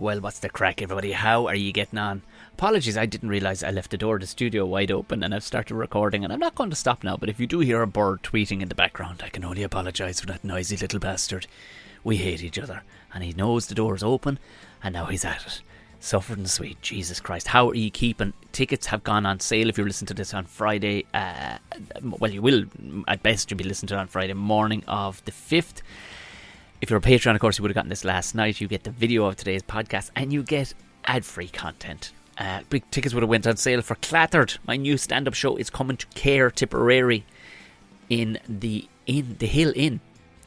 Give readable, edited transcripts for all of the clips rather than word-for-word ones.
Well, what's the crack, everybody? How are you getting on? Apologies, I didn't realise I left the door of the studio wide open and I've started recording, and I'm not going to stop now, but if you do hear a bird tweeting in the background, I can only apologise for that noisy little bastard. We hate each other, and he knows the door is open, and now he's at it. Suffered and sweet, Jesus Christ. How are you keeping? Tickets have gone on sale if you're listening to this on Friday. Well, you will, at best, you'll be listening to it on Friday morning of the 5th. If you're a Patreon, of course, you would have gotten this last night. You get the video of today's podcast, and you get ad-free content. Big tickets would have went on sale for Clattered. My new stand-up show is coming to Care, Tipperary, in the Hill Inn.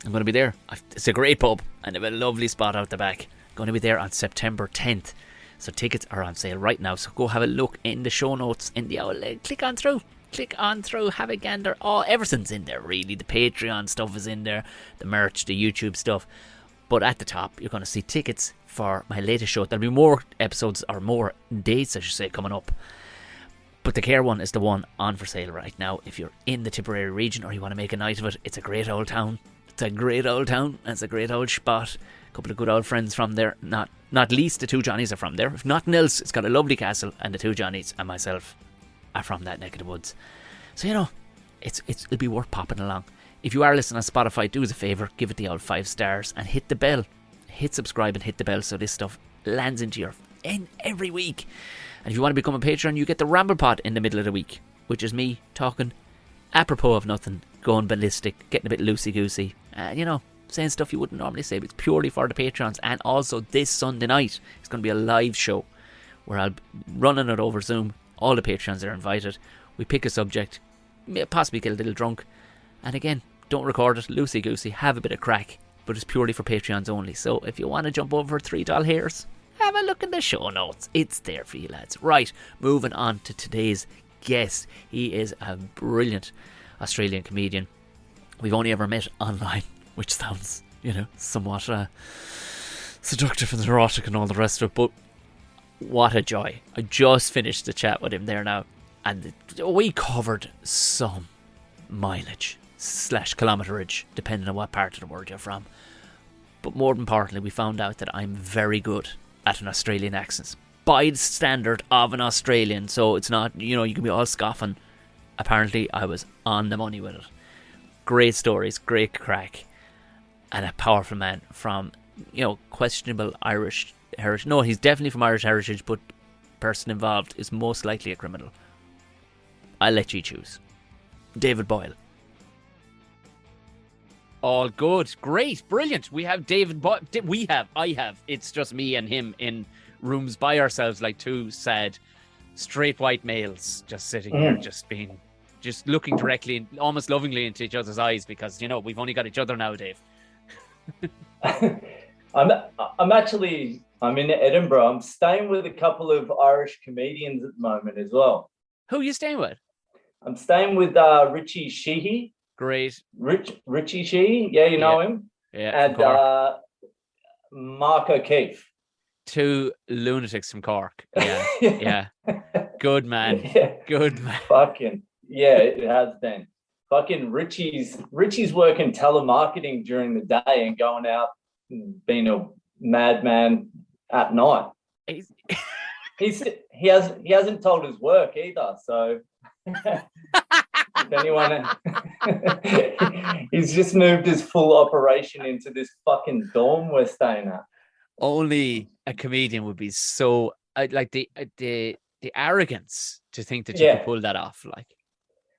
I'm going to be there. It's a great pub, and they have a lovely spot out the back. I'm going to be there on September 10th. So tickets are on sale right now. So go have a look in the show notes. In the click on through, have a gander. Oh, everything's in there, really. The Patreon stuff is in there, the merch, the YouTube stuff. But at the top, you're going to see tickets for my latest show. There'll be more episodes, or more dates, I should say, coming up. But the Care one is the one on for sale right now. If you're in the Tipperary region or you want to make a night of it, it's a great old town. It's a great old spot. A couple of good old friends from there. Not least the two Johnnies are from there. If nothing else, it's got a lovely castle, and the two Johnnies and myself are from that neck of the woods. So, you know, it'll be worth popping along. If you are listening on Spotify, do us a favour, give it the old 5 stars and hit the bell. Hit subscribe and hit the bell so this stuff lands into your in every week. And if you want to become a patron, you get the Ramble Pod in the middle of the week, which is me talking apropos of nothing, going ballistic, getting a bit loosey-goosey, you know, saying stuff you wouldn't normally say, but it's purely for the patrons. And also this Sunday night, it's going to be a live show where I'll be running it over Zoom. All the patrons are invited. We pick a subject, possibly get a little drunk, and again, don't record it, loosey-goosey, have a bit of crack, but it's purely for Patreons only. So if you want to jump over $3 hairs, have a look in the show notes. It's there for you, lads. Right, moving on to today's guest. He is a brilliant Australian comedian. We've only ever met online, which sounds, you know, somewhat seductive and erotic and all the rest of it, but what a joy. I just finished the chat with him there now, and we covered some mileage / kilometerage, depending on what part of the world you're from. But more importantly, we found out that I'm very good at an Australian accent, by the standard of an Australian. So it's not, you know, you can be all scoffing. Apparently I was on the money with it. Great stories, great crack, and a powerful man from, you know, questionable Irish heritage. No, he's definitely from Irish heritage, but person involved is most likely a criminal. I'll let you choose. David Boyle. All good, great, brilliant. We have David Boyle. I have. It's just me and him in rooms by ourselves, like two sad, straight white males, just sitting here, just looking directly and almost lovingly into each other's eyes, because, you know, we've only got each other now, Dave. I'm in Edinburgh. I'm staying with a couple of Irish comedians at the moment as well. Who are you staying with? I'm staying with Richie Sheehy. Great. Richie Sheehy, yeah, you know him. Yeah, and Mark O'Keefe. Two lunatics from Cork. Yeah, yeah. Good man. Yeah. Good man. Fucking, yeah, it has been. Fucking Richie's working telemarketing during the day and going out and being a madman at night. He hasn't told his work either, so if anyone he's just moved his full operation into this fucking dorm we're staying at. Only a comedian would be so like the arrogance to think that you could pull that off. Like,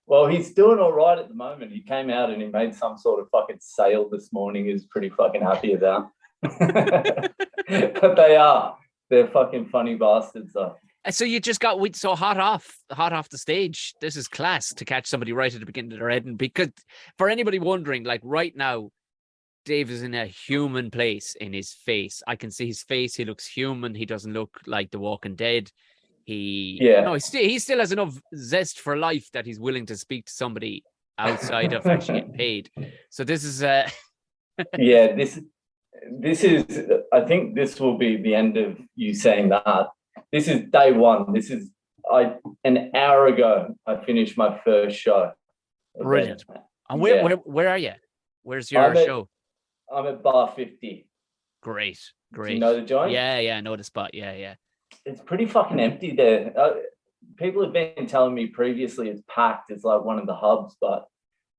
well, he's doing all right at the moment. He came out and he made some sort of fucking sale this morning. He's pretty fucking happy about. But they're fucking funny bastards though. So you just got so hot off the stage. This is class to catch somebody right at the beginning of their head. And because for anybody wondering, like right now, Dave is in a human place in his face. I can see his face. He looks human. He doesn't look like The Walking Dead. He still has enough zest for life that he's willing to speak to somebody outside of actually getting paid. So this is this is, I think this will be the end of you saying that. This is day one. An hour ago, I finished my first show. Brilliant. And where are you? Where's your show? I'm at Bar 50. Great. Great. Do you know the joint? Yeah, I know the spot. Yeah. It's pretty fucking empty there. People have been telling me previously it's packed. It's like one of the hubs, but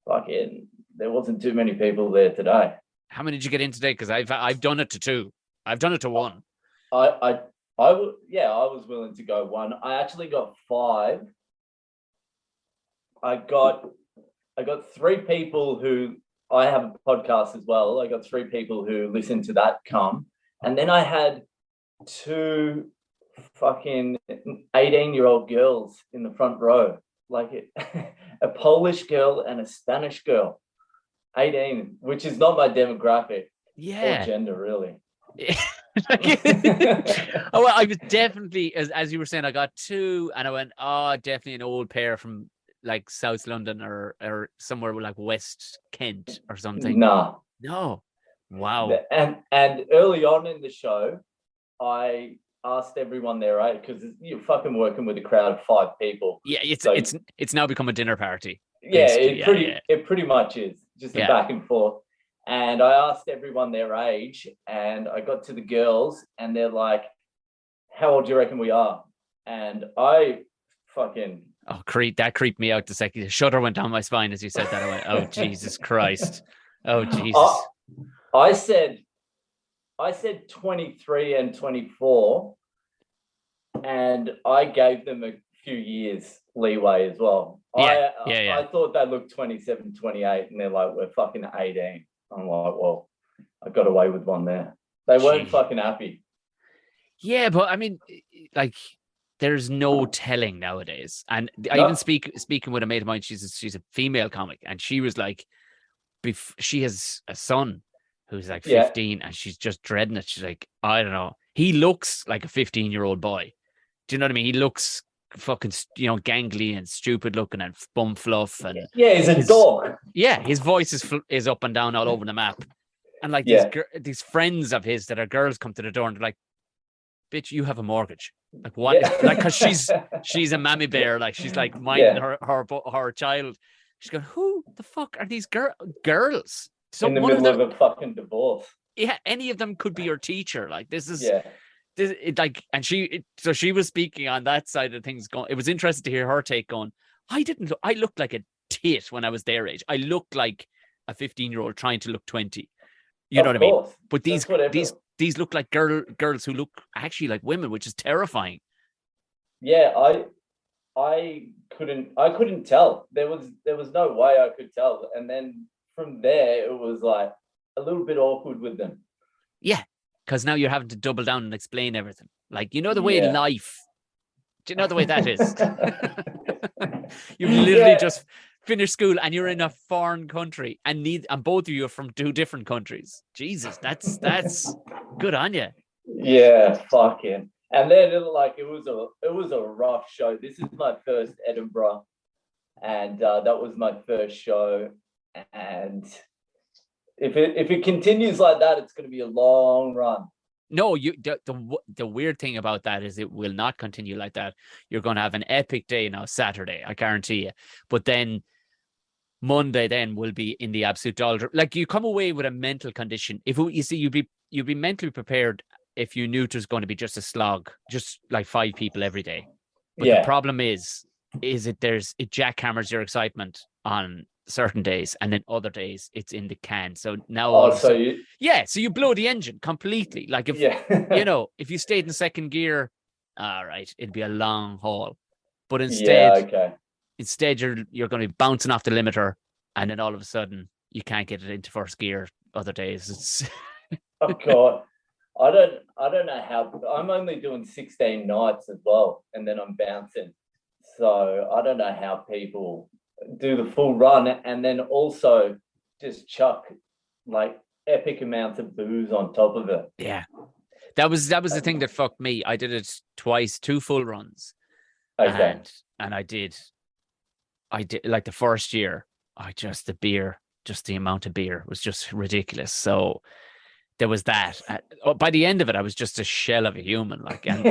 fucking there wasn't too many people there today. How many did you get in today? Because I've done it to 2. I've done it to 1. I was willing to go 1. I actually got 5. I got 3 people who I have a podcast as well. I got 3 people who listen to that come. And then I had 2 fucking 18-year-old girls in the front row, like a Polish girl and a Spanish girl, 18, which is not my demographic or gender, really. Oh, well, I was definitely, as you were saying, I got 2, and I went, definitely an old pair from like South London or somewhere like West Kent or something. No. Wow. And early on in the show, I asked everyone their age, because you're fucking working with a crowd of 5 people. Yeah, it's now become a dinner party. Yeah, it pretty much is just a back and forth. And I asked everyone their age, and I got to the girls, and they're like, "How old do you reckon we are?" And I fucking that creeped me out the second. The shudder went down my spine as you said that. I went, "Oh Jesus Christ! Oh Jesus!" I said 23 and 24, and I gave them a few years leeway as well. I thought they looked 27, 28, and they're like, "We're fucking 18." I'm like, well, I got away with one there. They weren't fucking happy. Yeah, but I mean, like, there's no telling nowadays. And I even speaking with a mate of mine, she's a female comic, and she was like, she has a son who's like 15, and she's just dreading it. She's like, I don't know. He looks like a 15-year-old boy. Do you know what I mean? He looks fucking, gangly and stupid looking and bum fluff, and he's a dog. Yeah, his voice is up and down all over the map, and like these friends of his that are girls come to the door and they're like, "Bitch, you have a mortgage." Like what? Like, because she's a mammy bear, like she's like minding her child. She's going, "Who the fuck are these girls?" So in the middle of a fucking divorce. Yeah, any of them could be your teacher. Like this is. And she was speaking on that side of things. Going, it was interesting to hear her take. Going, I looked like a tit when I was their age. I looked like a 15-year-old trying to look 20. You know what I mean? But these look like girls who look actually like women, which is terrifying. Yeah, I couldn't tell. There was no way I could tell. And then from there, it was like a little bit awkward with them. Yeah. Because now you're having to double down and explain everything. Like, the way life... Do you know the way that is? You've literally just finished school and you're in a foreign country and both of you are from 2 different countries. Jesus, that's good on you. Yeah, fucking. And then it was a rough show. This is my first Edinburgh, and that was my first show. And if it continues like that, it's going to be a long run. No, the weird thing about that is it will not continue like that. You're going to have an epic day now, Saturday, I guarantee you. But then Monday then will be in the absolute dollar. Like, you come away with a mental condition. You'd be mentally prepared if you knew it was going to be just a slog, just like 5 people every day. But the problem is it jackhammers your excitement on certain days, and then other days it's in the can. So now so you blow the engine completely. Like if if you stayed in second gear, all right, it'd be a long haul. But instead you're going to be bouncing off the limiter, and then all of a sudden you can't get it into first gear other days. It's oh god, I don't know how. I'm only doing 16 nights as well, and then I'm bouncing, so I don't know how people do the full run and then also just chuck like epic amounts of booze on top of it. Yeah, that was the thing that fucked me. I did it twice, 2 full runs. Okay. And I did like the first year, the amount of beer was just ridiculous. So there was that. By the end of it, I was just a shell of a human. Like, and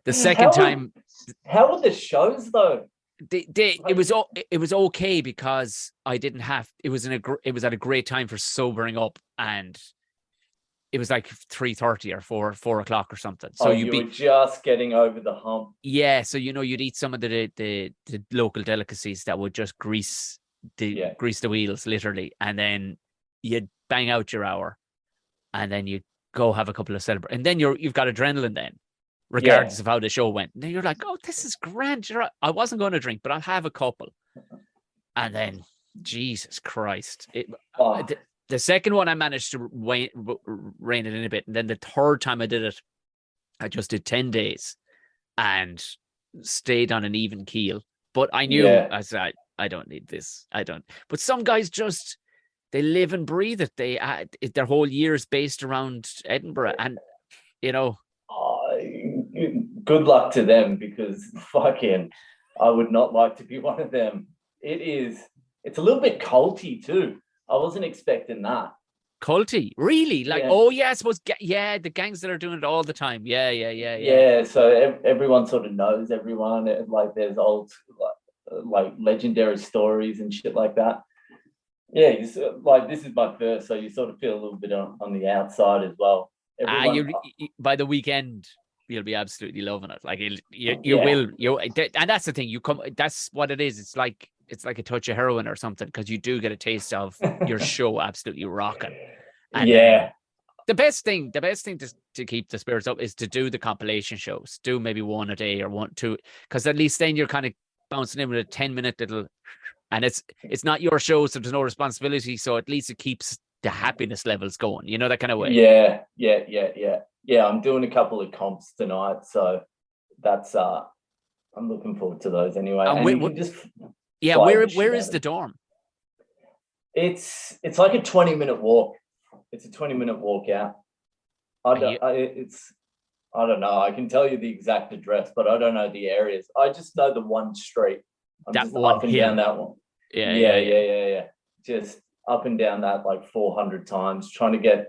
the second time, how were the shows though? It was okay because I didn't have. It was at a great time for sobering up, and it was like 3:30 or 4 o'clock or something. So Oh, you were just getting over the hump. yeah. So you'd eat some of the local delicacies that would just grease Yeah. the wheels literally, and then you'd bang out your hour, and then you go have a couple of celebrations, and then you've got adrenaline then, regardless of how the show went. And then you're like, oh, this is grand. I wasn't going to drink, but I'll have a couple, and then Jesus Christ, the second one I managed to rein it in a bit, and then the third time I did it, I just did 10 days and stayed on an even keel. But I knew, I said, I don't need this. I don't. But some guys just, they live and breathe it. Their whole year is based around Edinburgh, and good luck to them, because fucking, I would not like to be one of them. It's a little bit culty too. I wasn't expecting that. Culty, really? Like, oh yeah, I suppose, the gangs that are doing it all the time. Yeah. So everyone sort of knows everyone. Like, there's old, like legendary stories and shit like that. Yeah, like, this is my first, so you sort of feel a little bit on the outside as well. By the weekend, you'll be absolutely loving it. Like, you will. And that's the thing. That's what it is. It's like a touch of heroin or something, because you do get a taste of your show absolutely rocking. And the best thing to keep the spirits up is to do the compilation shows. Do maybe one a day or two, because at least then you're kind of bouncing in with a 10-minute little, and it's not your show, so there's no responsibility. So at least it keeps the happiness levels going. You know, that kind of way. Yeah. I'm doing a couple of comps tonight, so that's I'm looking forward to those anyway. And you can just where is the dorm? It's like a 20-minute walk. It's a 20-minute walk out. I don't know. I can tell you the exact address, but I don't know the areas. I just know the one street. I'm just up and down that one. Yeah. Just up and down that like 400 times, trying to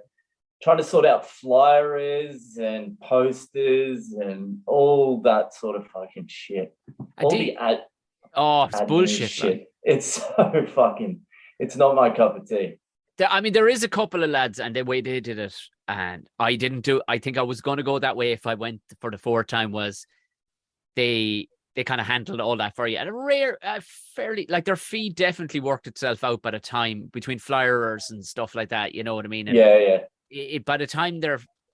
sort out flyers and posters and all that sort of fucking shit. It's bullshit. Shit. It's so fucking, it's not my cup of tea. I mean, there is a couple of lads, and the way they did it, and I think I was going to go that way if I went for the fourth time, was they kind of handled all that for you. And fairly, like, their fee definitely worked itself out by the time, between flyers and stuff like that. You know what I mean? And by the time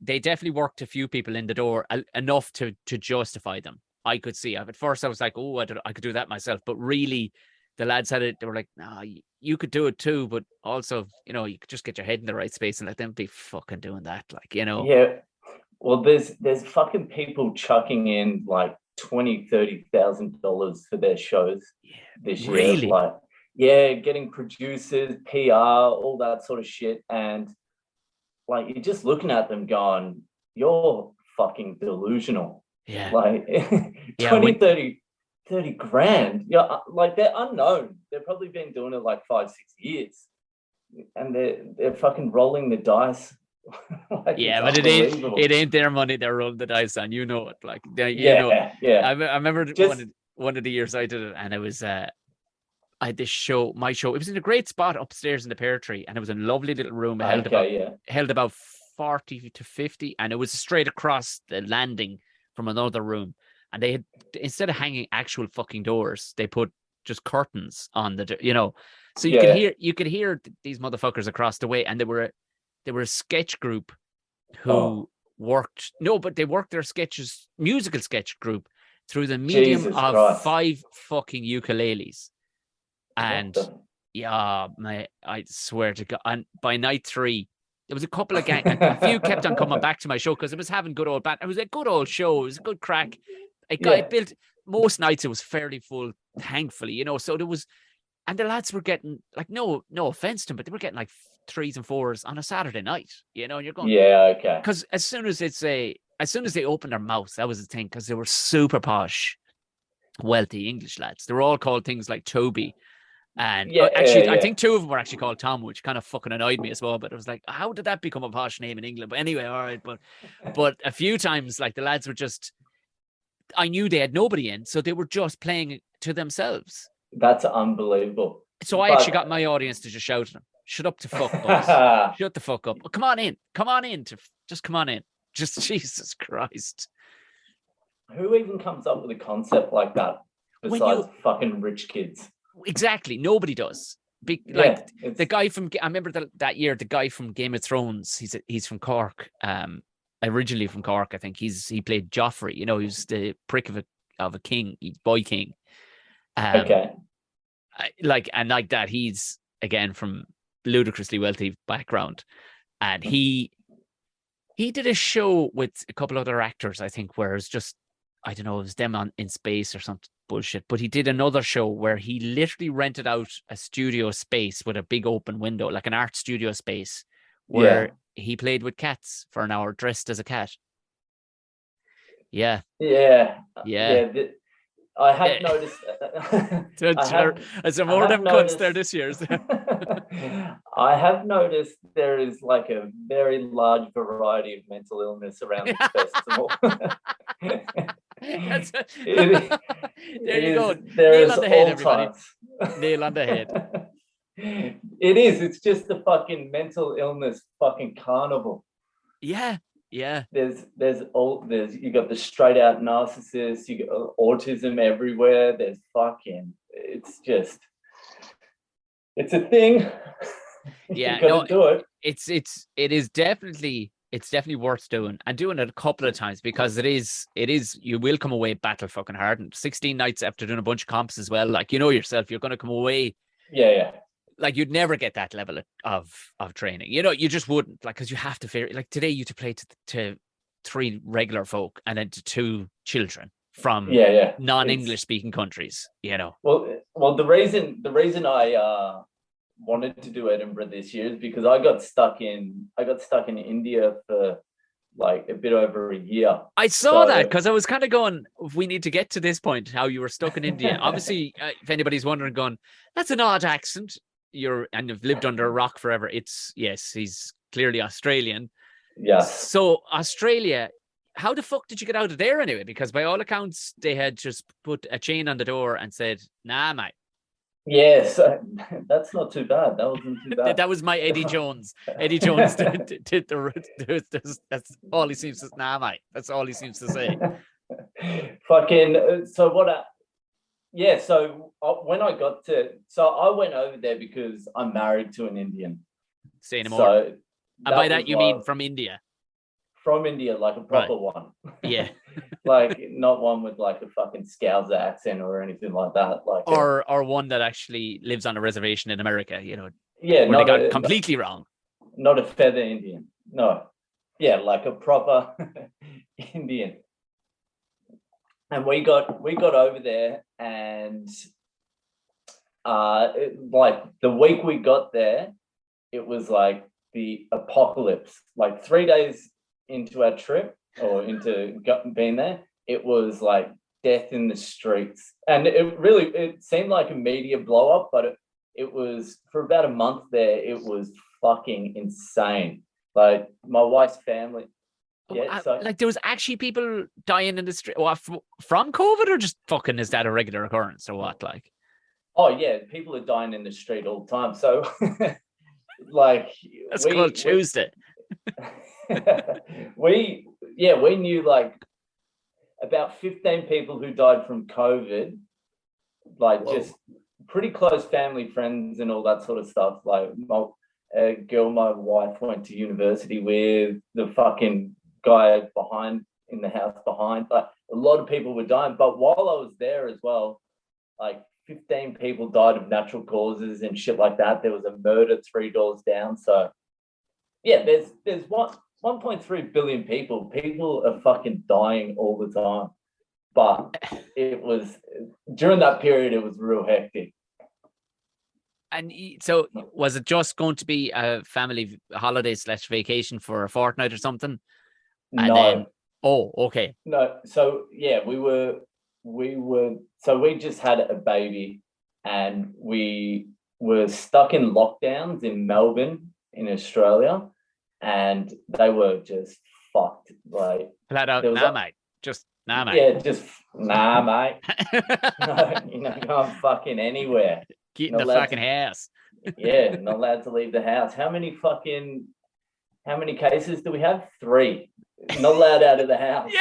they definitely worked a few people in the door enough to justify them. I could see. At first, I was like, oh, I could do that myself. But really, the lads had it. They were like, no, you could do it too. But also, you could just get your head in the right space and let them be fucking doing that. Like, Yeah. Well, there's fucking people chucking in like $20,000-$30,000 for their shows this year. Really? Like, getting producers, PR, all that sort of shit. And like, you're just looking at them going, you're fucking delusional. Yeah. Like 30 grand. Yeah, like, they're unknown. They've probably been doing it like 5-6 years. And they're fucking rolling the dice. Like, but it ain't their money they're rolling the dice on. You know it. Like, I remember one of the years I did it, and it was I had this show. My show, it was in a great spot upstairs in the pear tree, and it was a lovely little room. It held about 40 to 50, and it was straight across the landing from another room. And they had, instead of hanging actual fucking doors, they put just curtains on the, so you could hear these motherfuckers across the way, and they were a sketch group who worked their musical sketch group through the medium of 5 fucking ukuleles. And I swear to God, and by night 3, there was a couple of a few kept on coming back to my show because it was having good old band. It was a good old show. It was a good crack. It built, most nights it was fairly full, thankfully, so there was, and the lads were getting, like, no offense to them, but they were getting like 3s and 4s on a Saturday night, and you're going, because as soon as they opened their mouths, that was the thing, because they were super posh, wealthy English lads. They were all called things like Toby, and I think 2 of them were actually called Tom, which kind of fucking annoyed me as well. But it was like, how did that become a posh name in England? But anyway, all right. But a few times, like, the lads were just, I knew they had nobody in, so they were just playing to themselves. That's unbelievable. So I actually got my audience to just shout at them. Shut up to fuck, boys. Shut the fuck up. Oh, come on in. Just come on in. Just Jesus Christ. Who even comes up with a concept like that besides fucking rich kids? Exactly. Nobody does. Like the guy from, I remember that year, the guy from Game of Thrones, he's from Cork. Originally from Cork, I think. He played Joffrey, he was the prick of a king, boy king. Okay. Like that, he's again from ludicrously wealthy background. And he did a show with a couple other actors, I think, where it's just, I don't know, it was them in space or something bullshit. But he did another show where he literally rented out a studio space with a big open window, like an art studio space, where he played with cats for an hour dressed as a cat. Yeah. I have noticed. There's more of them cunts there this year. I have noticed there is like a very large variety of mental illness around this festival. There you go. Nail on the head, everybody. Nail on the head. It is. It's just a fucking mental illness fucking carnival. Yeah. There's you got the straight out narcissists, you got autism everywhere. There's fucking, it's a thing. Yeah, do it. It is definitely worth doing, and doing it a couple of times, because it is you will come away battle fucking hardened. 16 nights after doing a bunch of comps as well, like, yourself, you're going to come away. Yeah. Like, you'd never get that level of training. You just wouldn't, like, because you have to figure, like, today you have to play to 3 regular folk and then to 2 children from non-English speaking countries, Well, the reason I wanted to do Edinburgh this year is because I got stuck in India for like a bit over a year. I saw that, because I was kind of going, we need to get to this point, how you were stuck in India. Obviously, if anybody's wondering, going, that's an odd accent. You've lived under a rock forever. He's clearly Australian. Yeah. So Australia, how the fuck did you get out of there anyway? Because by all accounts, they had just put a chain on the door and said, "Nah, mate." Yes, that's not too bad. That wasn't too bad. That was my Eddie Jones. Eddie Jones did that's all he seems to. Nah, mate. That's all he seems to say. Fucking. So what? So when I went over there because I'm married to an Indian. Say no more. So and by that you mean from India? From India, like a proper one. Yeah. Like, not one with like a fucking Scouser accent or anything like that. Like, or one that actually lives on a reservation in America, Yeah, where they got completely wrong. Not a feather Indian. No. Yeah, like a proper Indian. And we got over there, and like the week we got there, it was like the apocalypse. Like 3 days into our trip, or into being there, it was like death in the streets. And it seemed like a media blow up, but it was, for about a month there, it was fucking insane. Like, my wife's family. Yeah, like, there was actually people dying in the street from COVID, or just fucking, is that a regular occurrence or what? Like, oh yeah, people are dying in the street all the time. So like, that's called Tuesday. we knew like about 15 people who died from COVID, like, whoa, just pretty close family, friends, and all that sort of stuff. Like, a girl my wife went to university with, the fucking guy in the house behind, like, a lot of people were dying. But while I was there as well, like 15 people died of natural causes and shit like that. There was a murder 3 doors down. So yeah, there's 1.3 billion people. People are fucking dying all the time. But it was, during that period, it was real hectic. And so, was it just going to be a family holiday / vacation for a fortnight or something? And then, okay. No, so yeah, we just had a baby, and we were stuck in lockdowns in Melbourne, in Australia, and they were just fucked. Like, flat out, mate. Just nah, mate. Yeah, just nah, mate. No, you're not going fucking anywhere. Get in the fucking house. Yeah, not allowed to leave the house. How many cases do we have? 3. Not allowed out of the house.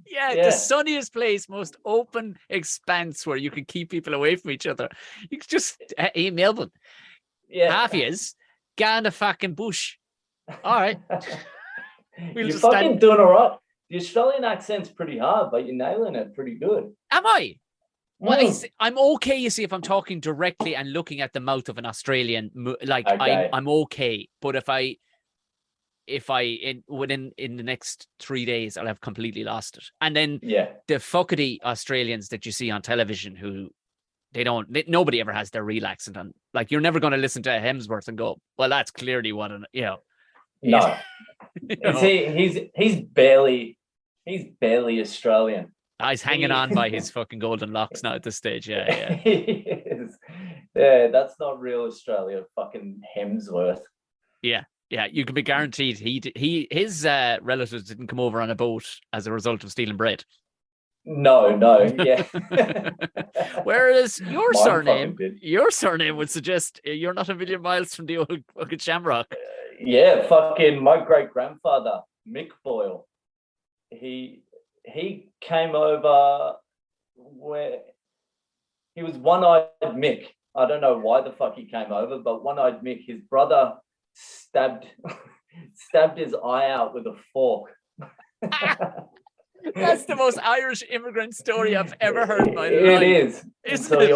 Yeah, the sunniest place, most open expanse where you can keep people away from each other. You could just in Melbourne. Yeah. Half is get in the fucking bush. All right. You're fucking doing all right. The Australian accent's pretty hard, but you're nailing it pretty good. Am I? Well, I'm okay, you see, if I'm talking directly and looking at the mouth of an Australian, like Okay. I'm okay. But if I within the next 3 days, I'll have completely lost it. And then the fuckety Australians that you see on television who nobody ever has their real accent on. Like, you're never going to listen to a Hemsworth and go, well, that's clearly what no. He's barely Australian. He's hanging on by his fucking golden locks now at this stage. Yeah. He is. Yeah, that's not real Australia. Fucking Hemsworth. Yeah, you can be guaranteed his relatives didn't come over on a boat as a result of stealing bread. No, yeah. Whereas your surname would suggest you're not a million miles from the old fucking Shamrock. Yeah, fucking my great grandfather, Mick Boyle. He came over where he was one-eyed Mick. I don't know why the fuck he came over, but one-eyed Mick, his brother stabbed his eye out with a fork. That's the most Irish immigrant story I've ever heard in my life. It is. So he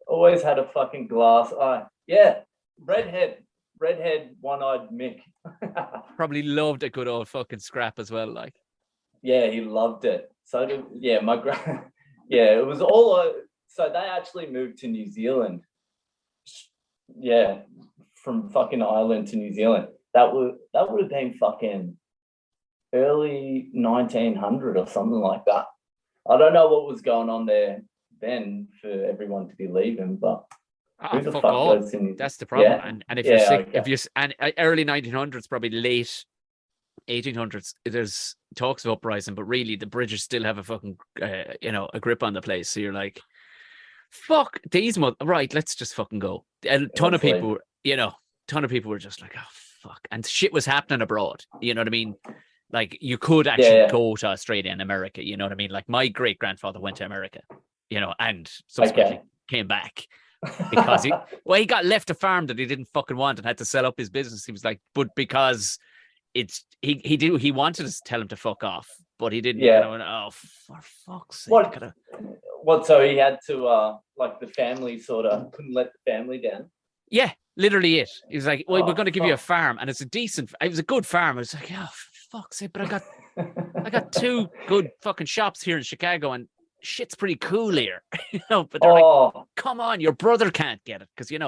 always had a fucking glass eye. Yeah, redhead, one-eyed Mick. Probably loved a good old fucking scrap as well, like. Yeah, he loved it. So it was all. So they actually moved to New Zealand. Yeah, from fucking Ireland to New Zealand. That would have been fucking early 1900 or something like that. I don't know what was going on there then for everyone to be leaving, but who the fuck goes in? That's the problem. Yeah. And if you're sick, early 1900s, probably late 1800s, there's talks of uprising, but really the British still have a fucking a grip on the place. So you're like, fuck these right, let's just fucking go. A ton of people were just like, oh fuck, and shit was happening abroad. You know what I mean? Like, you could actually go to Australia and America. You know what I mean? Like, my great grandfather went to America, and subsequently came back because he got left a farm that he didn't fucking want and had to sell up his business. He was like, but because he wanted to tell him to fuck off, but he didn't. Yeah. Oh, for fuck's sake! What? So he had to like the family sort of couldn't let the family down. Yeah, literally it. He was like, well, we're going to give you a farm, and it was a good farm. I was like, oh, for fuck's sake! But I got 2 good fucking shops here in Chicago, and shit's pretty cool here. But they're like, come on, your brother can't get it because he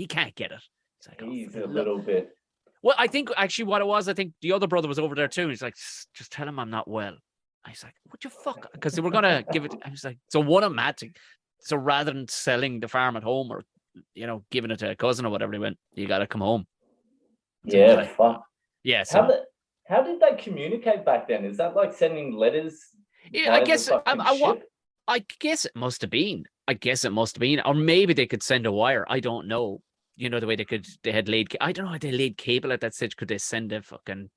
can't get it. It's like, he's a little bit. Well, I think actually what it was, I think the other brother was over there too. He's like, just tell him I'm not well. I was like, what you fuck? Because they were going to give it. I was like, so what I'm at. So rather than selling the farm at home or, giving it to a cousin or whatever, he went, you got to come home. So yeah, fuck. Yeah. So how did they communicate back then? Is that like sending letters? Yeah, I guess it must have been. Or maybe they could send a wire. I don't know. The way they had laid, I don't know how they laid cable at that stage. Could they send a fucking,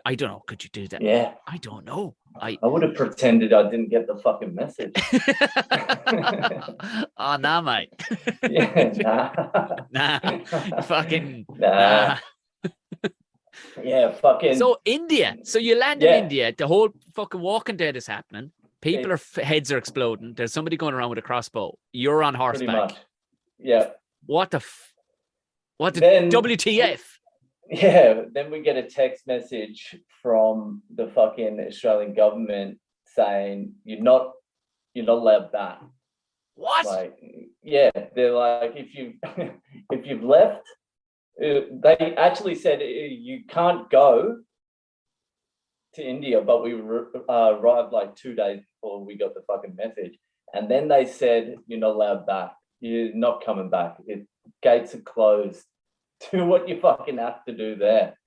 I don't know. Could you do that? Yeah. I don't know. I would have pretended I didn't get the fucking message. Oh, nah, mate. Yeah, nah. Fucking, nah. Yeah, fucking. So India. So you land in India. The whole fucking Walking Dead is happening. People heads are exploding. There's somebody going around with a crossbow. You're on horseback. Yeah. What the WTF? Yeah, then we get a text message from the fucking Australian government saying you're not allowed back. What? Like, yeah, they're like, if you've left, they actually said you can't go to India, but we arrived like 2 days before we got the fucking message, and then they said you're not allowed back. You're not coming back. Gates are closed. Do what you fucking have to do there.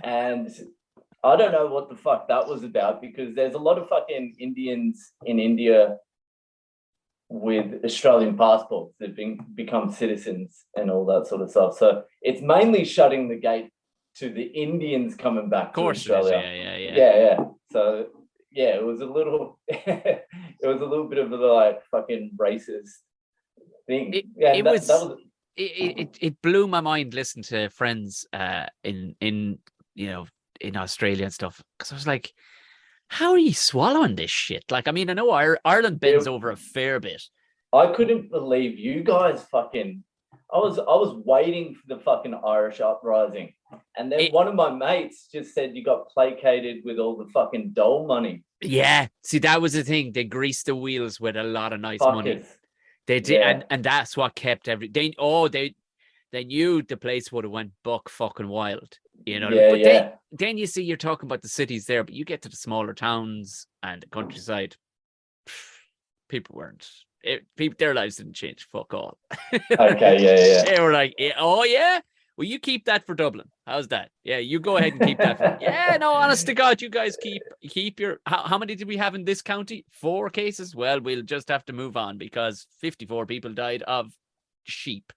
And I don't know what the fuck that was about, because there's a lot of fucking Indians in India with Australian passports. They've become citizens and all that sort of stuff. So it's mainly shutting the gate to the Indians coming back to Australia. Yeah. So yeah, it was a little, it was a little bit of a like fucking racist thing. It blew my mind listening to friends in in Australia and stuff, because I was like, how are you swallowing this shit? Like, I mean, I know Ireland bends over a fair bit. I couldn't believe you guys fucking. I was waiting for the fucking Irish uprising, and then one of my mates just said you got placated with all the fucking dole money. Yeah, see, that was the thing. They greased the wheels with a lot of nice money. They did, and that's what kept they knew the place would have went buck fucking wild, you know. But then you see, you're talking about the cities there, but you get to the smaller towns and the countryside, people weren't. Their lives didn't change. Fuck all. Okay, They were like, oh yeah, well, you keep that for Dublin. How's that? Yeah, you go ahead and keep that for. Yeah, no, honest to God, you guys keep your. How many did we have in this county? 4 cases. Well, we'll just have to move on because 54 people died of sheep.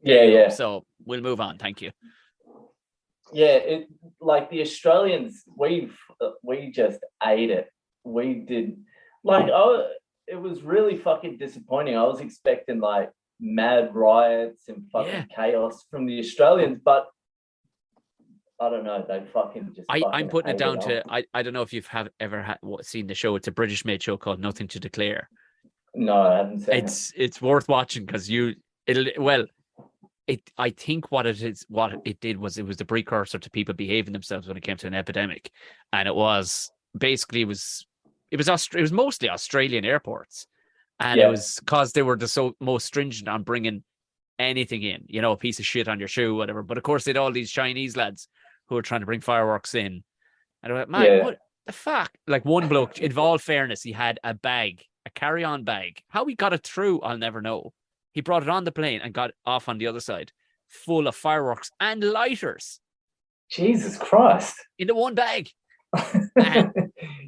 Yeah. So we'll move on. Thank you. Yeah, like the Australians, we just ate it. We did like it was really fucking disappointing. I was expecting like mad riots and fucking chaos from the Australians, but I don't know. They fucking just. I'm putting it down to I don't know if you've ever seen the show. It's a British made show called Nothing to Declare. No, I haven't seen it. It's worth watching because I think what it did was it was the precursor to people behaving themselves when it came to an epidemic, and it was basically it was mostly Australian airports, and it was because they were the most stringent on bringing anything in, you know, a piece of shit on your shoe, whatever. But of course, they had all these Chinese lads who were trying to bring fireworks in, and I went, man, what the fuck? Like one bloke, in all fairness, he had a carry-on bag. How he got it through, I'll never know. He brought it on the plane and got off on the other side, full of fireworks and lighters. Jesus Christ! In the one bag. And,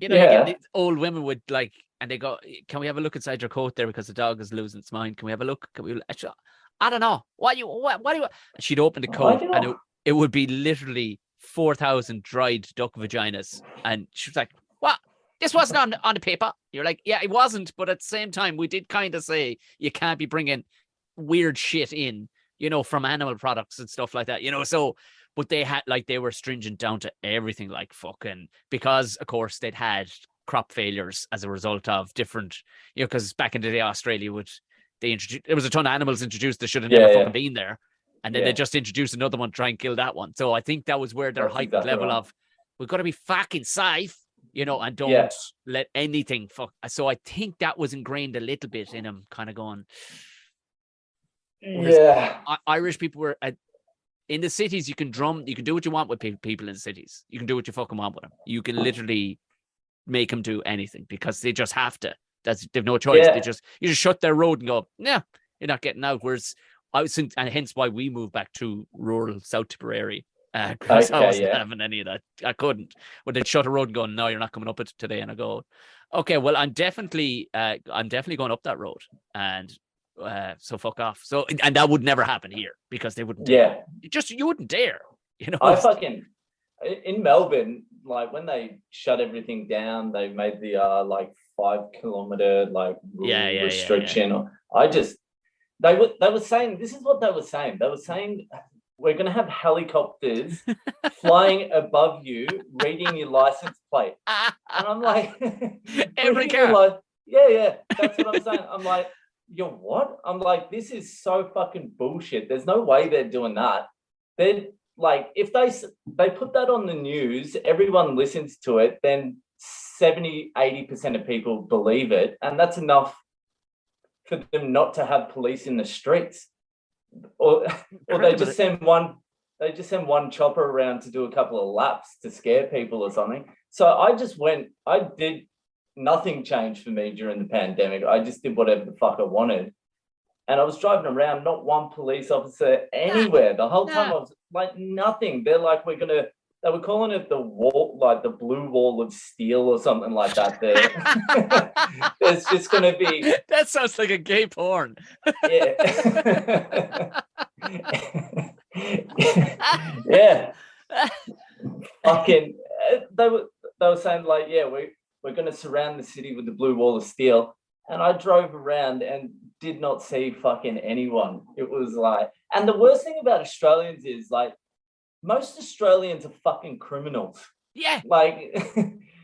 you get these old women with like, and they go, "Can we have a look inside your coat there because the dog is losing its mind? Can we have a look? I don't know. What do you? She'd open the coat and it would be literally 4,000 dried duck vaginas, and she was like, "What? This wasn't on the paper." You're like, "Yeah, it wasn't," but at the same time, we did kind of say you can't be bringing weird shit in, you know, from animal products and stuff like that, you know. So, but they were stringent down to everything, like fucking, because of course they'd had crop failures as a result of different, you know, because back in the day, Australia there was a ton of animals introduced that should have never fucking been there, and then they just introduced another one to try and kill that one. So I think that was where their heightened level of, we've got to be fucking safe, you know, and don't let anything fuck. So I think that was ingrained a little bit in him, kind of going. Irish people were in the cities. You can do what you want with people in the cities. You can do what you fucking want with them. You can literally make them do anything because they just have to. They've no choice. You just shut their road and go, yeah, you're not getting out. Whereas and hence why we moved back to rural South Tipperary. Because I wasn't having any of that. I couldn't. But they'd shut a road and go, no, you're not coming up it today. And I go, okay, well, I'm definitely going up that road. And so fuck off. So, and that would never happen here because they wouldn't dare. You wouldn't dare, you know. I fucking, in Melbourne, like when they shut everything down, they made the 5-kilometer like rule restriction. They were saying, this is what they were saying. They were saying, we're going to have helicopters flying above you, reading your license plate. And I'm like, every car. That's what I'm saying. I'm like, you're what? I'm like, this is so fucking bullshit. There's no way they're doing that. They're like, if they put that on the news, everyone listens to it, then 70-80% of people believe it. And that's enough for them not to have police in the streets. Or they just send one chopper around to do a couple of laps to scare people or something. So I did nothing changed for me during the pandemic. I just did whatever the fuck I wanted. And I was driving around, not one police officer anywhere. The whole time I was like, nothing. They're like, we're going to they were calling it the wall, like the blue wall of steel or something like that. There, there's just going to be. That sounds like a gay porn. Yeah. Yeah. Fucking. They were saying like, yeah, we're going to surround the city with the blue wall of steel. And I drove around and did not see fucking anyone. It was like, and the worst thing about Australians is like, most Australians are fucking criminals. Yeah. Like,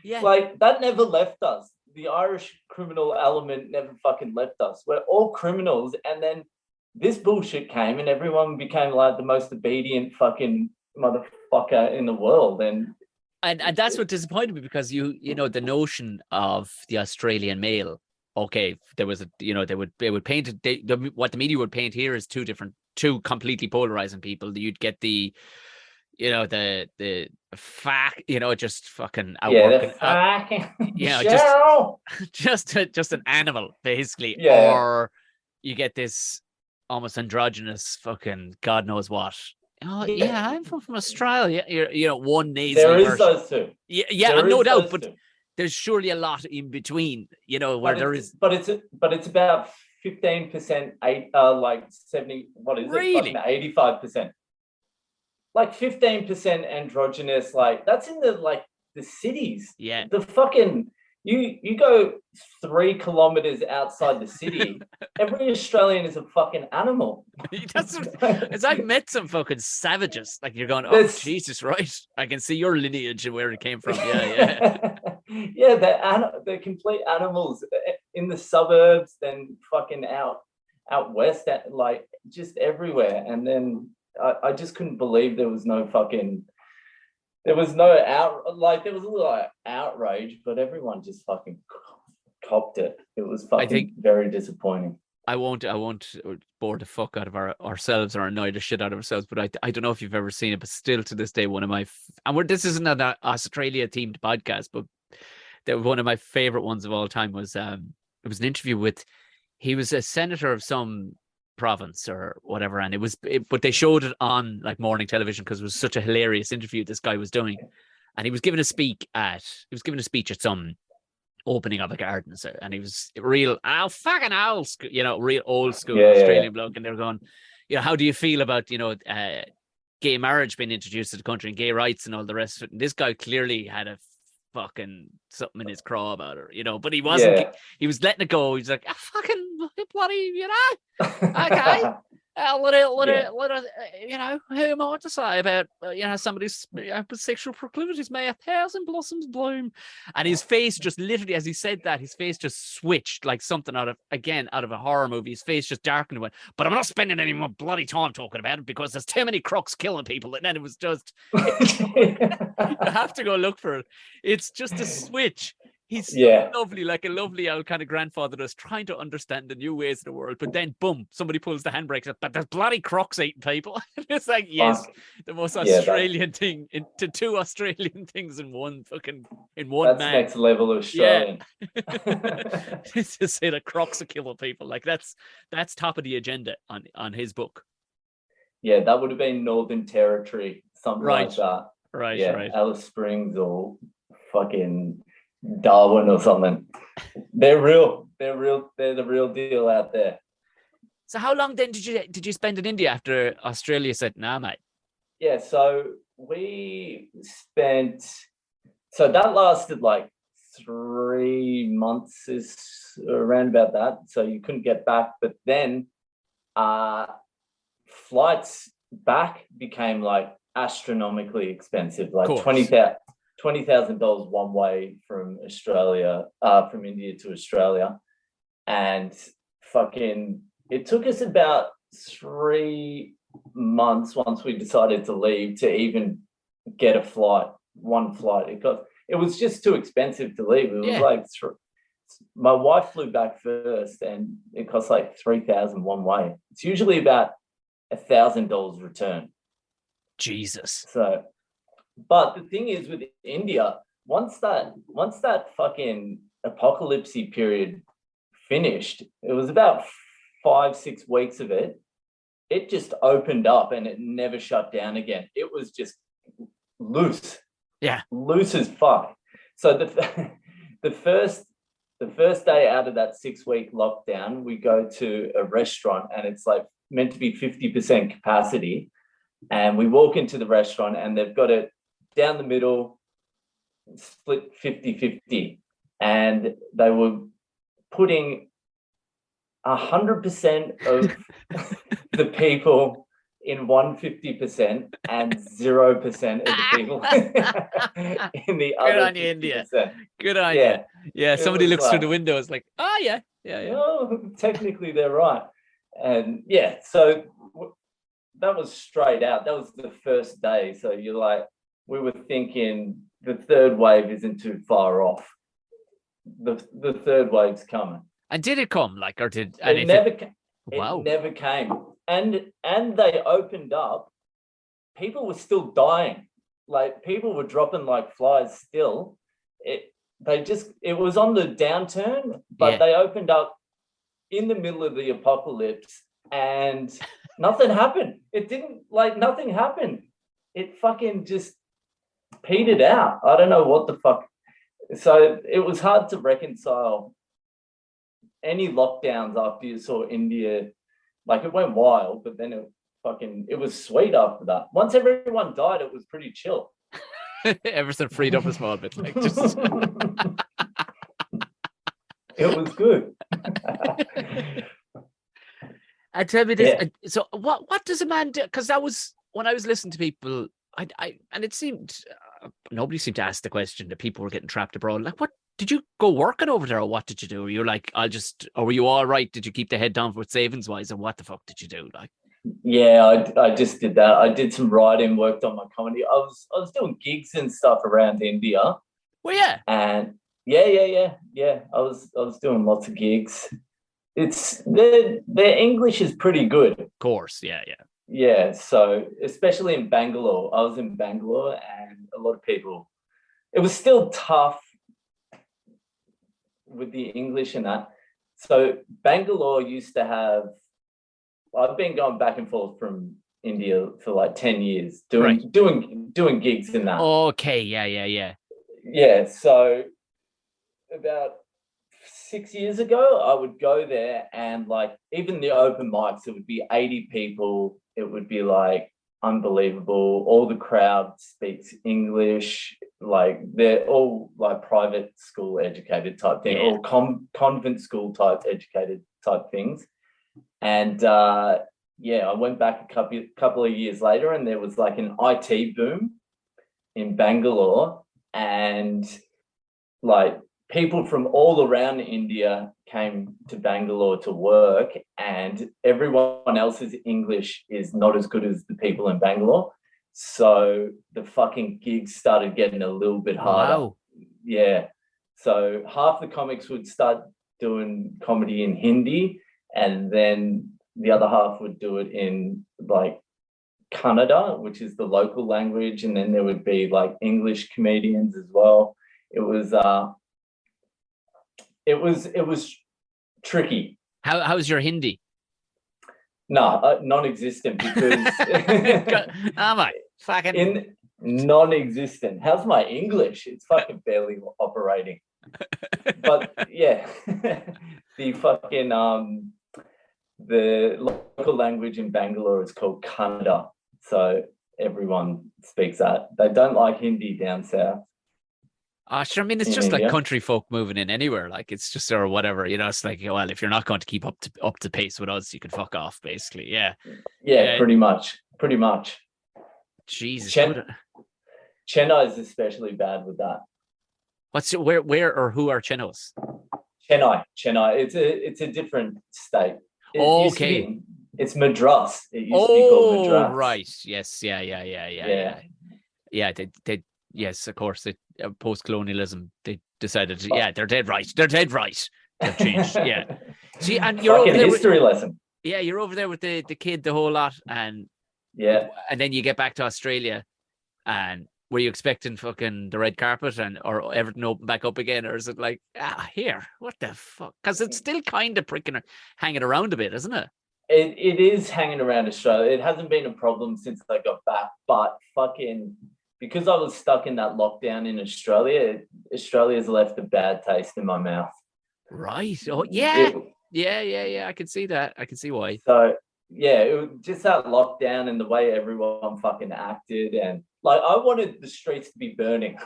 Yeah. like that never left us. The Irish criminal element never fucking left us. We're all criminals. And then this bullshit came and everyone became like the most obedient fucking motherfucker in the world. And that's what disappointed me, because you know the notion of the Australian male. Okay, there was they would paint it. What the media would paint here is two completely polarizing people. You'd get the fact, just fucking outworking, just an animal basically, or you get this almost androgynous fucking God knows what. Oh yeah, I'm from Australia. One nasally there is version. those two. Yeah, no doubt, but there's surely a lot in between, where there is. But it's about 15%, like 70. What is really? it? 85%. Like 15% androgynous. Like that's in the cities. Yeah. The fucking you go 3 kilometers outside the city. Every Australian is a fucking animal. I've met some fucking savages. Like you're going, oh Jesus, right? I can see your lineage and where it came from. Yeah. Yeah, they're complete animals in the suburbs, then fucking out west, like just everywhere. And then I just couldn't believe there was no fucking. There was no there was a little outrage, but everyone just fucking copped it. It was fucking very disappointing. I won't bore the fuck out of ourselves or annoy the shit out of ourselves, but I don't know if you've ever seen it, but still to this day, one of my this isn't an Australia themed podcast, but one of my favorite ones of all time was it was an interview with, he was a senator of some province or whatever, and but they showed it on like morning television because it was such a hilarious interview this guy was doing, and he was giving a speech at some opening of a garden, and he was real fucking old school, real old school Australian bloke, and they were going, how do you feel about gay marriage being introduced to the country and gay rights and all the rest of it? And this guy clearly had a fucking something in his craw about her, but he wasn't. He was letting it go. He's like, fucking bloody, okay. Who am I to say about somebody's sexual proclivities? May 1,000 blossoms bloom. And his face just literally, as he said that, his face just switched like something out of a horror movie. His face just darkened and went, but I'm not spending any more bloody time talking about it because there's too many crocs killing people. And then it was just you have to go look for it. It's just a switch. He's so lovely, like a lovely old kind of grandfather that's trying to understand the new ways of the world. But then, boom, somebody pulls the handbrakes up. But there's bloody crocs eating people. It's like, yes, the most Australian thing into 2 Australian things in one man. That's next level Australian. Yeah. To say that crocs are killing people, like that's top of the agenda on his book. Yeah, that would have been Northern Territory, something like that. Right. Alice Springs or fucking Darwin or something. They're real. They're the real deal out there. So how long then did you spend in India after Australia said, nah, mate? Yeah, so we spent, so that lasted like 3 months, is around about that. So you couldn't get back, but then flights back became like astronomically expensive, like $20,000 one way from India to Australia. And fucking, it took us about 3 months once we decided to leave to even get one flight. It was just too expensive to leave. It was like, my wife flew back first and it cost like $3,000 one way. It's usually about $1,000 return. Jesus. So, but the thing is with India, once that fucking apocalypse period finished, it was about 5-6 weeks of it. It just opened up and it never shut down again. It was just loose. Yeah. Loose as fuck. So the first day out of that 6-week lockdown, we go to a restaurant and it's like meant to be 50% capacity. And we walk into the restaurant and they've got it down the middle, split 50-50. And they were putting 100% of the people in 150% and 0% of the people in the other. Good on you, 50%. India. Good on Yeah. you. Yeah, somebody looks through the window. It's like, oh, yeah. Well, technically, they're right. And yeah, so that was straight out. That was the first day. So you're like, we were thinking the third wave isn't too far off. The third wave's coming. And did it come? Like, or did it never? Wow. It never came. And they opened up. People were still dying. Like people were dropping like flies. Still, it was on the downturn, but they opened up in the middle of the apocalypse, and nothing happened. It didn't nothing happened. It fucking just petered out. I don't know what the fuck. So it was hard to reconcile any lockdowns after you saw India. Like it went wild, but then it was sweet after that. Once everyone died, it was pretty chill. Everything freed up a small bit. Like just it was good. And tell me this. Yeah. So what does a man do? Because that was when I was listening to people, and it seemed nobody seemed to ask the question that people were getting trapped abroad. Like, what did you go working over there, or what did you do? You're like, or were you all right? Did you keep the head down for savings wise, and what the fuck did you do? Like, yeah, I just did that. I did some writing, worked on my comedy. I was doing gigs and stuff around India. Well, yeah, and yeah. I was doing lots of gigs. It's their English is pretty good. Of course, yeah. Yeah, so especially in Bangalore. I was in Bangalore and a lot of people, it was still tough with the English and that. So Bangalore used to have, I've been going back and forth from India for like 10 years doing gigs in that. Okay, yeah. Yeah, so about 6 years ago, I would go there and like even the open mics, it would be 80 people. It would be like unbelievable. All the crowd speaks English. Like they're all like private school educated type thing, or convent school type educated type things. And I went back a couple of years later, and there was like an IT boom in Bangalore, and like people from all around India came to Bangalore to work, and everyone else's English is not as good as the people in Bangalore. So the fucking gigs started getting a little bit harder. Wow. Yeah. So half the comics would start doing comedy in Hindi, and then the other half would do it in like Kannada, which is the local language, and then there would be like English comedians as well. It was tricky. How's your Hindi? No, non-existent because fucking non-existent. How's my English? It's fucking barely operating. But yeah, the fucking the local language in Bangalore is called Kannada, so everyone speaks that. They don't like Hindi down south. Sure. I mean, it's just like country folk moving in anywhere. Like it's just or whatever, you know. It's like, well, if you're not going to keep up to pace with us, you can fuck off, basically. Yeah. Pretty much. Jesus. Chennai is especially bad with that. Where or who are Chennos? Chennai. It's a different state. Okay. It's Madras. It used to be called Madras. Right. Yes. Yeah. They yes, of course. They post-colonialism. They decided, they're dead right. They've changed. Yeah. See, and you're fucking over there history lesson. Yeah, you're over there with the kid, the whole lot, and then you get back to Australia, and were you expecting fucking the red carpet or everything open back up again, or is it like here? What the fuck? Because it's still kind of hanging around a bit, isn't it? It is hanging around Australia. It hasn't been a problem since I got back, but fucking because I was stuck in that lockdown in Australia, Australia's left a bad taste in my mouth. Right. Oh, yeah. I can see that. I can see why. So yeah, it was just that lockdown and the way everyone fucking acted, and like I wanted the streets to be burning.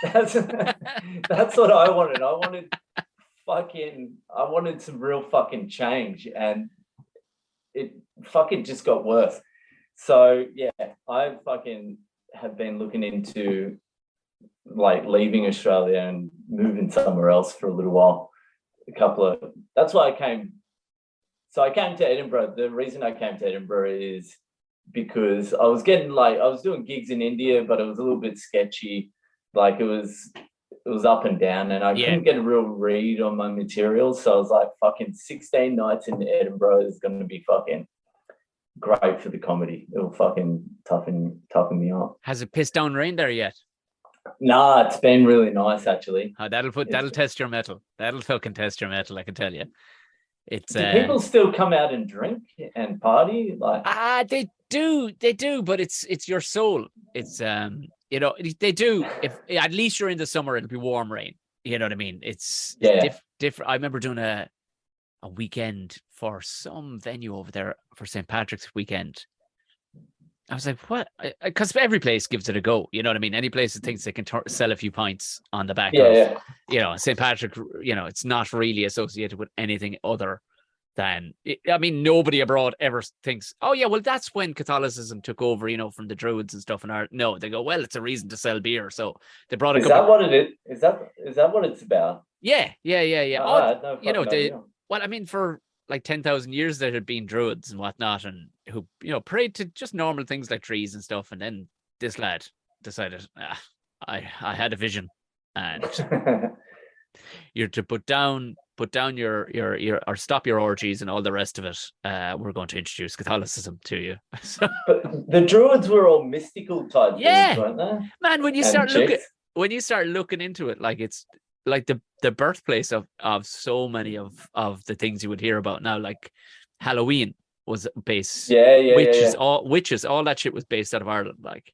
that's what I wanted. I wanted some real fucking change, and it fucking just got worse. So yeah, I fucking have been looking into like leaving Australia and moving somewhere else for a little while. That's why I came. So I came to Edinburgh. The reason I came to Edinburgh is because I was doing gigs in India, but it was a little bit sketchy. Like it was up and down, and I couldn't get a real read on my material. So I was like, fucking 16 nights in Edinburgh is going to be fucking great for the comedy. It'll fucking toughen me up. Has it pissed down rain there yet? Nah, it's been really nice actually. Oh, that'll test your metal. That'll fucking test your metal, I can tell you. It's do people still come out and drink and party? Like they do, but it's your soul. It's they do. If at least you're in the summer, it'll be warm rain. You know what I mean? It's different. I remember doing a weekend for some venue over there for St. Patrick's weekend. I was like, what? Because every place gives it a go. You know what I mean? Any place that thinks they can sell a few pints on the back of, St. Patrick, it's not really associated with anything other than, nobody abroad ever thinks, oh, yeah, well, that's when Catholicism took over, from the Druids and stuff. No, they go, well, it's a reason to sell beer. So they brought a couple. Is that what it is? Is that what it's about? Yeah. Oh, for like 10,000 years there had been Druids and whatnot, and who prayed to just normal things like trees and stuff, and then this lad decided I had a vision, and you're to put down your or stop your orgies and all the rest of it. We're going to introduce Catholicism to you. But the Druids were all mystical type things, weren't they? Man, when you start looking into it, like it's like the birthplace of so many of the things you would hear about now, like Halloween was based, witches, all that shit was based out of Ireland. Like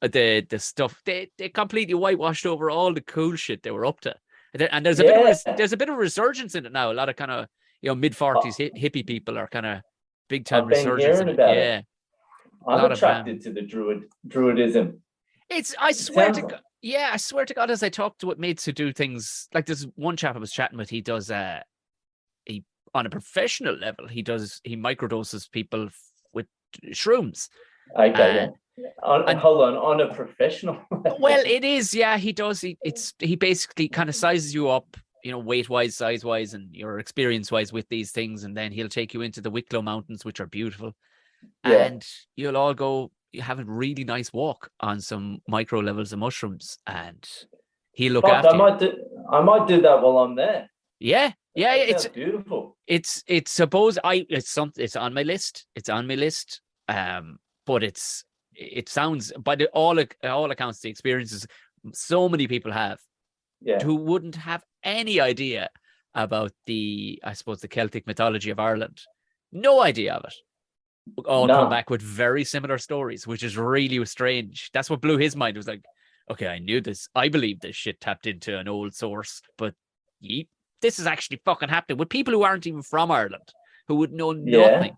the stuff they completely whitewashed over all the cool shit they were up to, and there's a bit of resurgence in it now. A lot of kind of mid-40s hippie people are kind of big time resurgence in it. It. I'm attracted to the druidism. I swear to God, as I talk to mates who do things like there's one chap I was chatting with, he does he on a professional level, he microdoses people with shrooms. Okay, hold on a professional level. Well, it is, yeah, he does. He basically kind of sizes you up, weight wise, size wise, and your experience wise with these things, and then he'll take you into the Wicklow Mountains, which are beautiful, and you'll all go. You have a really nice walk on some micro levels of mushrooms, and he'll look after you. I might do that while I'm there. Yeah, it's beautiful. It's on my list. It's on my list. But it sounds, by all accounts, the experiences so many people have, who wouldn't have any idea about the Celtic mythology of Ireland. No idea of it. All come back with very similar stories, which is really strange. That's what blew his mind. It was like, okay, I knew this. I believe this shit tapped into an old source, but this is actually fucking happening with people who aren't even from Ireland, who would know nothing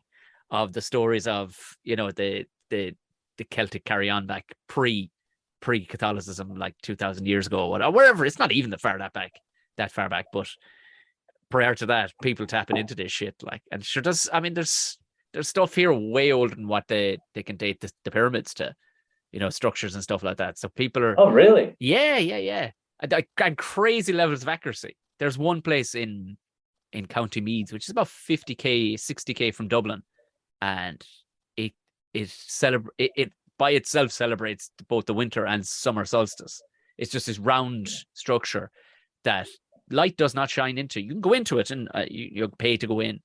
of the stories of, the Celtic carry on back pre-Catholicism, like 2,000 years ago, or wherever. It's not even that far back, but prior to that, people tapping into this shit, like, and sure does. I mean, there's stuff here way older than what they can date the pyramids to, structures and stuff like that. So people are. Oh, really? Yeah. And crazy levels of accuracy. There's one place in County Meath, which is about 50k, 60k from Dublin, and it by itself celebrates both the winter and summer solstice. It's just this round structure that light does not shine into. You can go into it, and you pay to go in.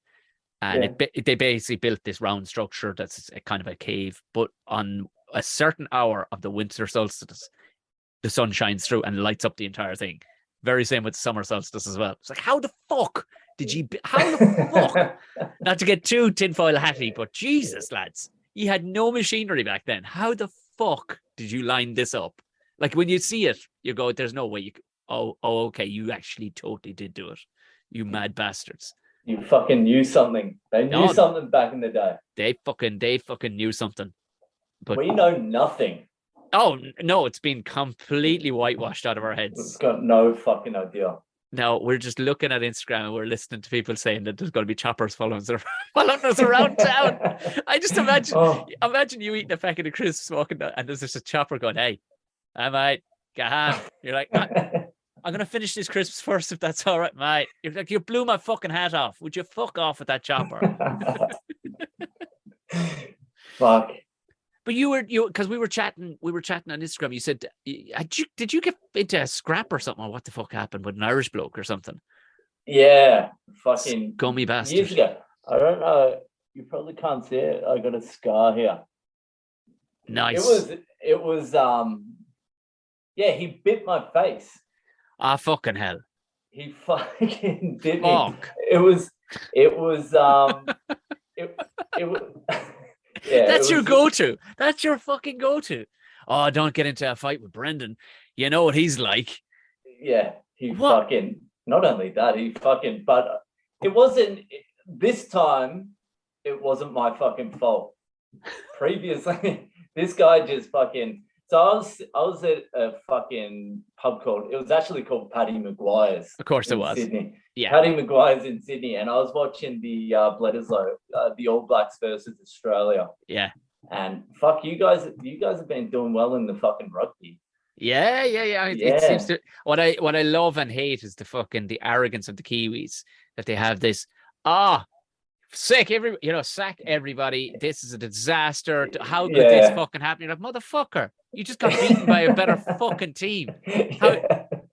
And they basically built this round structure that's a kind of a cave, but on a certain hour of the winter solstice, the sun shines through and lights up the entire thing. Very same with summer solstice as well. It's like, how the fuck did you? How the fuck? Not to get too tinfoil hatty, but Jesus, lads, you had no machinery back then. How the fuck did you line this up? Like when you see it, you go, there's no way you. Okay, you actually totally did do it. You mad bastards. You fucking knew something. They knew something back in the day. They fucking knew something. But we know nothing. Oh no, it's been completely whitewashed out of our heads. We've got no fucking idea. No, we're just looking at Instagram and we're listening to people saying that there's going to be choppers following us around town. I just imagine you eating a packet of crisps, walking down, and there's just a chopper going, "Hey, mate, get ham." You're like, I'm going to finish these crisps first, if that's all right, mate. You're like, you blew my fucking hat off. Would you fuck off with that chopper? Fuck. But because we were chatting on Instagram. You said, did you get into a scrap or something? Or what the fuck happened with an Irish bloke or something? Yeah, fucking gummy bastard. Years ago. I don't know. You probably can't see it. I got a scar here. Nice. It was. Yeah, he bit my face. Ah, fucking hell. He fucking bit me. Fuck. It was. Yeah, that's your go-to. That's your fucking go-to. Oh, don't get into a fight with Brendan. You know what he's like. Yeah, fucking. Not only that, but it wasn't. This time, it wasn't my fucking fault. Previously, this guy just fucking. So I was at a fucking pub it was actually called Paddy Maguire's. Of course it was. Sydney. Yeah. Paddy Maguire's in Sydney. And I was watching the Bledisloe, the All Blacks versus Australia. Yeah. And fuck, you guys have been doing well in the fucking rugby. Yeah. It seems to, what I love and hate is the arrogance of the Kiwis, that they have this, sack everybody. This is a disaster. How could this fucking happen? You're like, motherfucker, you just got beaten by a better fucking team.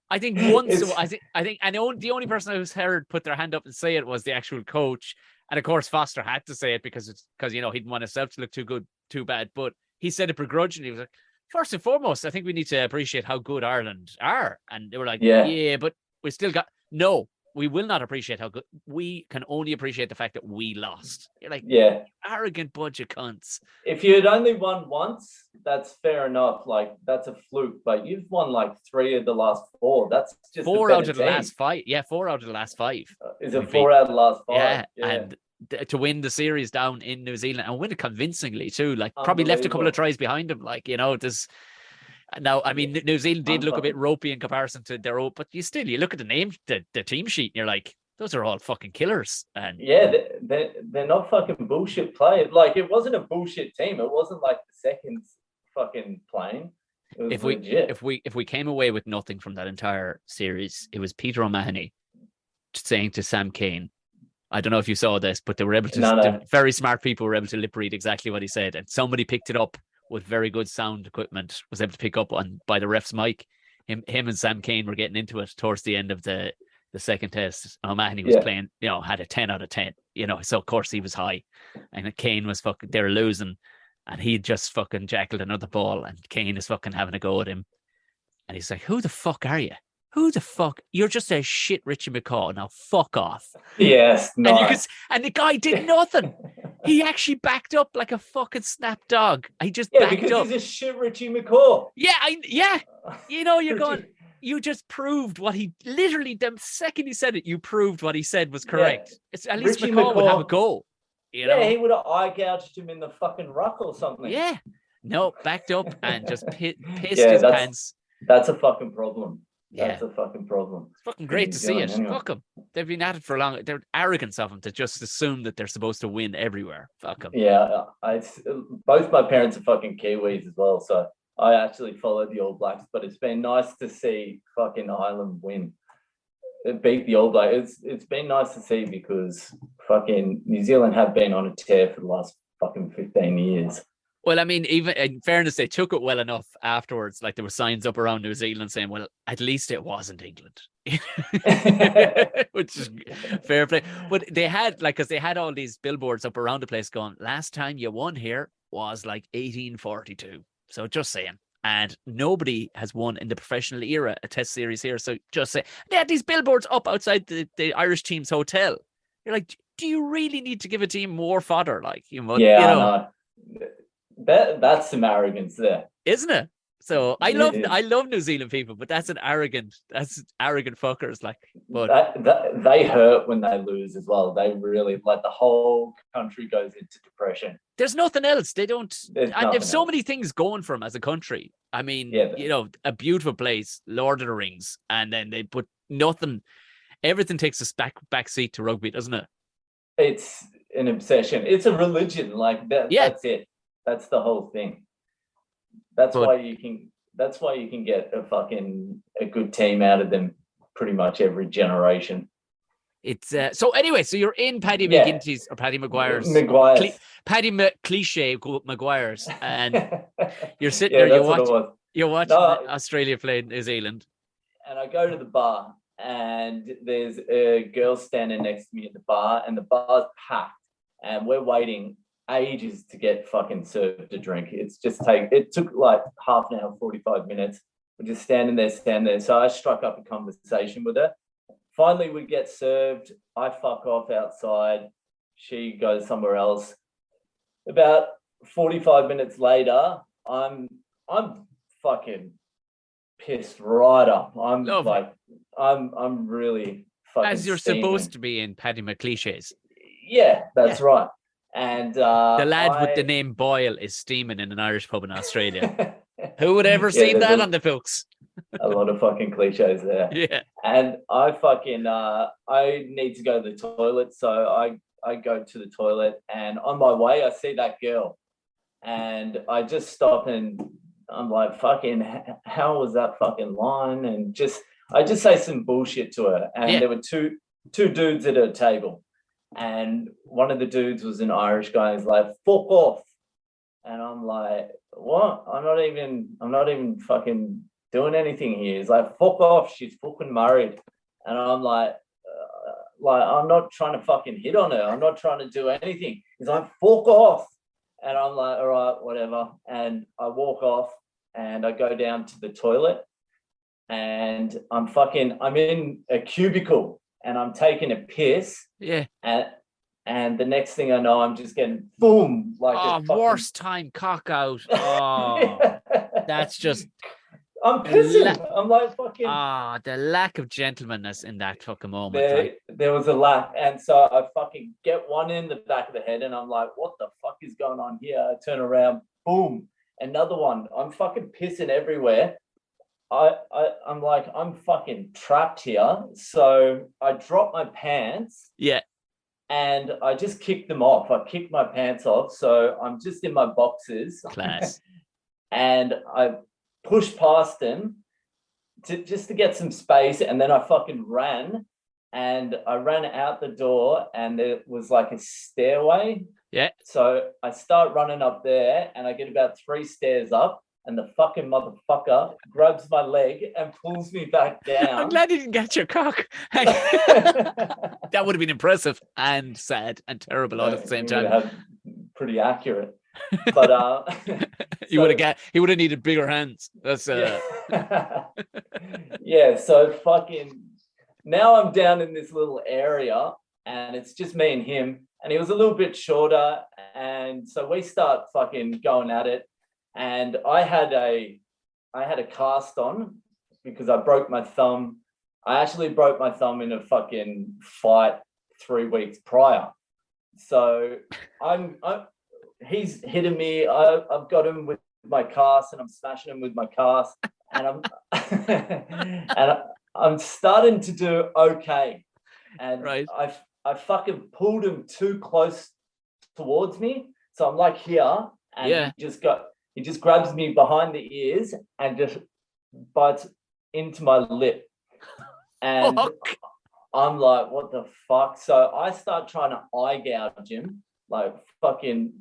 I think the only person I was heard put their hand up and say it was the actual coach. And of course, Foster had to say it because he didn't want himself to look too bad. But he said it begrudgingly. He was like, first and foremost, I think we need to appreciate how good Ireland are. And they were like, yeah, but we still got no. We will not appreciate how good. We can only appreciate the fact that we lost. You're like, arrogant bunch of cunts. If you had only won once, that's fair enough. Like, that's a fluke. But you've won like 3 of the last 4. That's just 4 out of the last 5. Yeah, 4 out of the last 5. Is it 4 out of the last 5? Yeah. And to win the series down in New Zealand and win it convincingly too. Like, probably left a couple of tries behind them. Like, this. Now, I mean, New Zealand did look a bit ropey in comparison to their own, but you look at the name, the team sheet, and you're like, those are all fucking killers. And they're not fucking bullshit players. Like, it wasn't a bullshit team. It wasn't like the seconds fucking playing. It was legit. If we came away with nothing from that entire series, it was Peter O'Mahony saying to Sam Cane, I don't know if you saw this, but they were able to. Very smart people were able to lip read exactly what he said, and somebody picked it up with very good sound equipment, was able to pick up on by the ref's mic. Him and Sam Cane were getting into it towards the end of the second test. O'Mahony was playing, had a 10 out of 10, so of course he was high. And Cane was they were losing, and he just fucking jackled another ball, and Cane is fucking having a go at him. And he's like, who the fuck are you? Who the fuck? You're just a shit Richie McCaw. Now fuck off. Yes. Nice. And the guy did nothing. He actually backed up like a fucking snap dog. He just backed because up. He's a shit Richie McCaw. Yeah. You're going. You just proved what he literally. The second he said it, you proved what he said was correct. Yeah. It's at least McCaw would have a go. He would have eye gouged him in the fucking ruck or something. Yeah. No, backed up and just pissed his pants. That's a fucking problem. That's a fucking problem. It's fucking great to see it. Anyway. Fuck them. They've been at it for long. They're arrogance of them to just assume that they're supposed to win everywhere. Fuck them. Yeah, both my parents are fucking Kiwis as well, so I actually followed the All Blacks. But it's been nice to see fucking Ireland win. It beat the All Blacks. It's been nice to see because fucking New Zealand have been on a tear for the last fucking 15 years. Well, I mean, even in fairness, they took it well enough afterwards. Like, there were signs up around New Zealand saying, well, at least it wasn't England. Which is fair play. But they had, because they had all these billboards up around the place going, last time you won here was like 1842. So just saying. And nobody has won in the professional era a test series here. So just say, they had these billboards up outside the Irish team's hotel. You're like, do you really need to give a team more fodder? Like, I know. That's some arrogance there. isn't it? So I It love New Zealand people, but that's arrogant fuckers. Like, but they hurt when they lose as well. They really like the whole country goes into depression. there's nothing else. They don't, There's and they've nothing so else. many things going for them as a country. I mean, Yeah, a beautiful place, Lord of the Rings, and then they put nothing. Everything takes a back seat to rugby, doesn't it? it's an obsession. It's a religion. Like that. Yeah, That's it. That's the whole thing. That's but why you can. That's why you can get a good team out of them pretty much every generation. it's so anyway. So you're in Paddy Yeah, McGinty's or Paddy Maguire's, Maguire's. Paddy Cliche Maguire's, and you're sitting Yeah, there. that's what it was. You're watching No, Australia play New Zealand. and I go to the bar, and there's a girl standing next to me at the bar, and the bar's packed, and we're waiting ages to get fucking served a drink. It took like half an hour, 45 minutes. We're just standing there. So I struck up a conversation with her. Finally, we get served. I fuck off outside. She goes somewhere else. About 45 minutes later, I'm fucking pissed right up. I'm really fucking As you're steaming. supposed to be in Paddy McCliche's. Yeah, that's right. And the lad with the name Boyle is steaming in an Irish pub in Australia. Who would ever seen that on the books? A lot of fucking cliches there. Yeah. And I need to go to the toilet. So I go to the toilet, and on my way, I see that girl. And I just stop, and I'm like, fucking, how was that fucking line? And I just say some bullshit to her. And there were two dudes at her table. And one of the dudes was an Irish guy. He's like, fuck off. And I'm like, what? I'm not even fucking doing anything here. He's like, fuck off. She's fucking married. And I'm like, I'm not trying to fucking hit on her. I'm not trying to do anything. He's like, fuck off. And I'm like, all right, whatever. And I walk off, and I go down to the toilet, and I'm in a cubicle, and I'm taking a piss. Yeah. And the next thing I know, I'm just getting boom. Worst time cock out. Oh, that's just. I'm pissing. I'm like fucking. The lack of gentlemanness in that fucking moment. There was a lack. And so I fucking get one in the back of the head, and I'm like, what the fuck is going on here? I turn around, boom, another one. I'm fucking pissing everywhere. I'm like, I'm fucking trapped here. So I drop my pants. Yeah. And I just kicked them off. I kicked my pants off. So I'm just in my boxers. Class. And I pushed past them just to get some space. And then I fucking ran. And I ran out the door, and there was like a stairway. Yeah. So I start running up there, and I get about 3 stairs up. And the fucking motherfucker grabs my leg and pulls me back down. I'm glad he didn't get your cock. That would have been impressive and sad and terrible all at the same time. Pretty accurate. But he would have needed bigger hands. That's yeah, so fucking now I'm down in this little area, and it's just me and him, and he was a little bit shorter, and so we start fucking going at it. And I had a cast on because I broke my thumb. I actually broke my thumb in a fucking fight 3 weeks prior. So he's hitting me. I've got him with my cast, and I'm smashing him with my cast, and I'm starting to do okay. And right. I fucking pulled him too close towards me. So I'm like here, and he just grabs me behind the ears and just bites into my lip. And I'm like, what the fuck? So I start trying to eye gouge him, like fucking.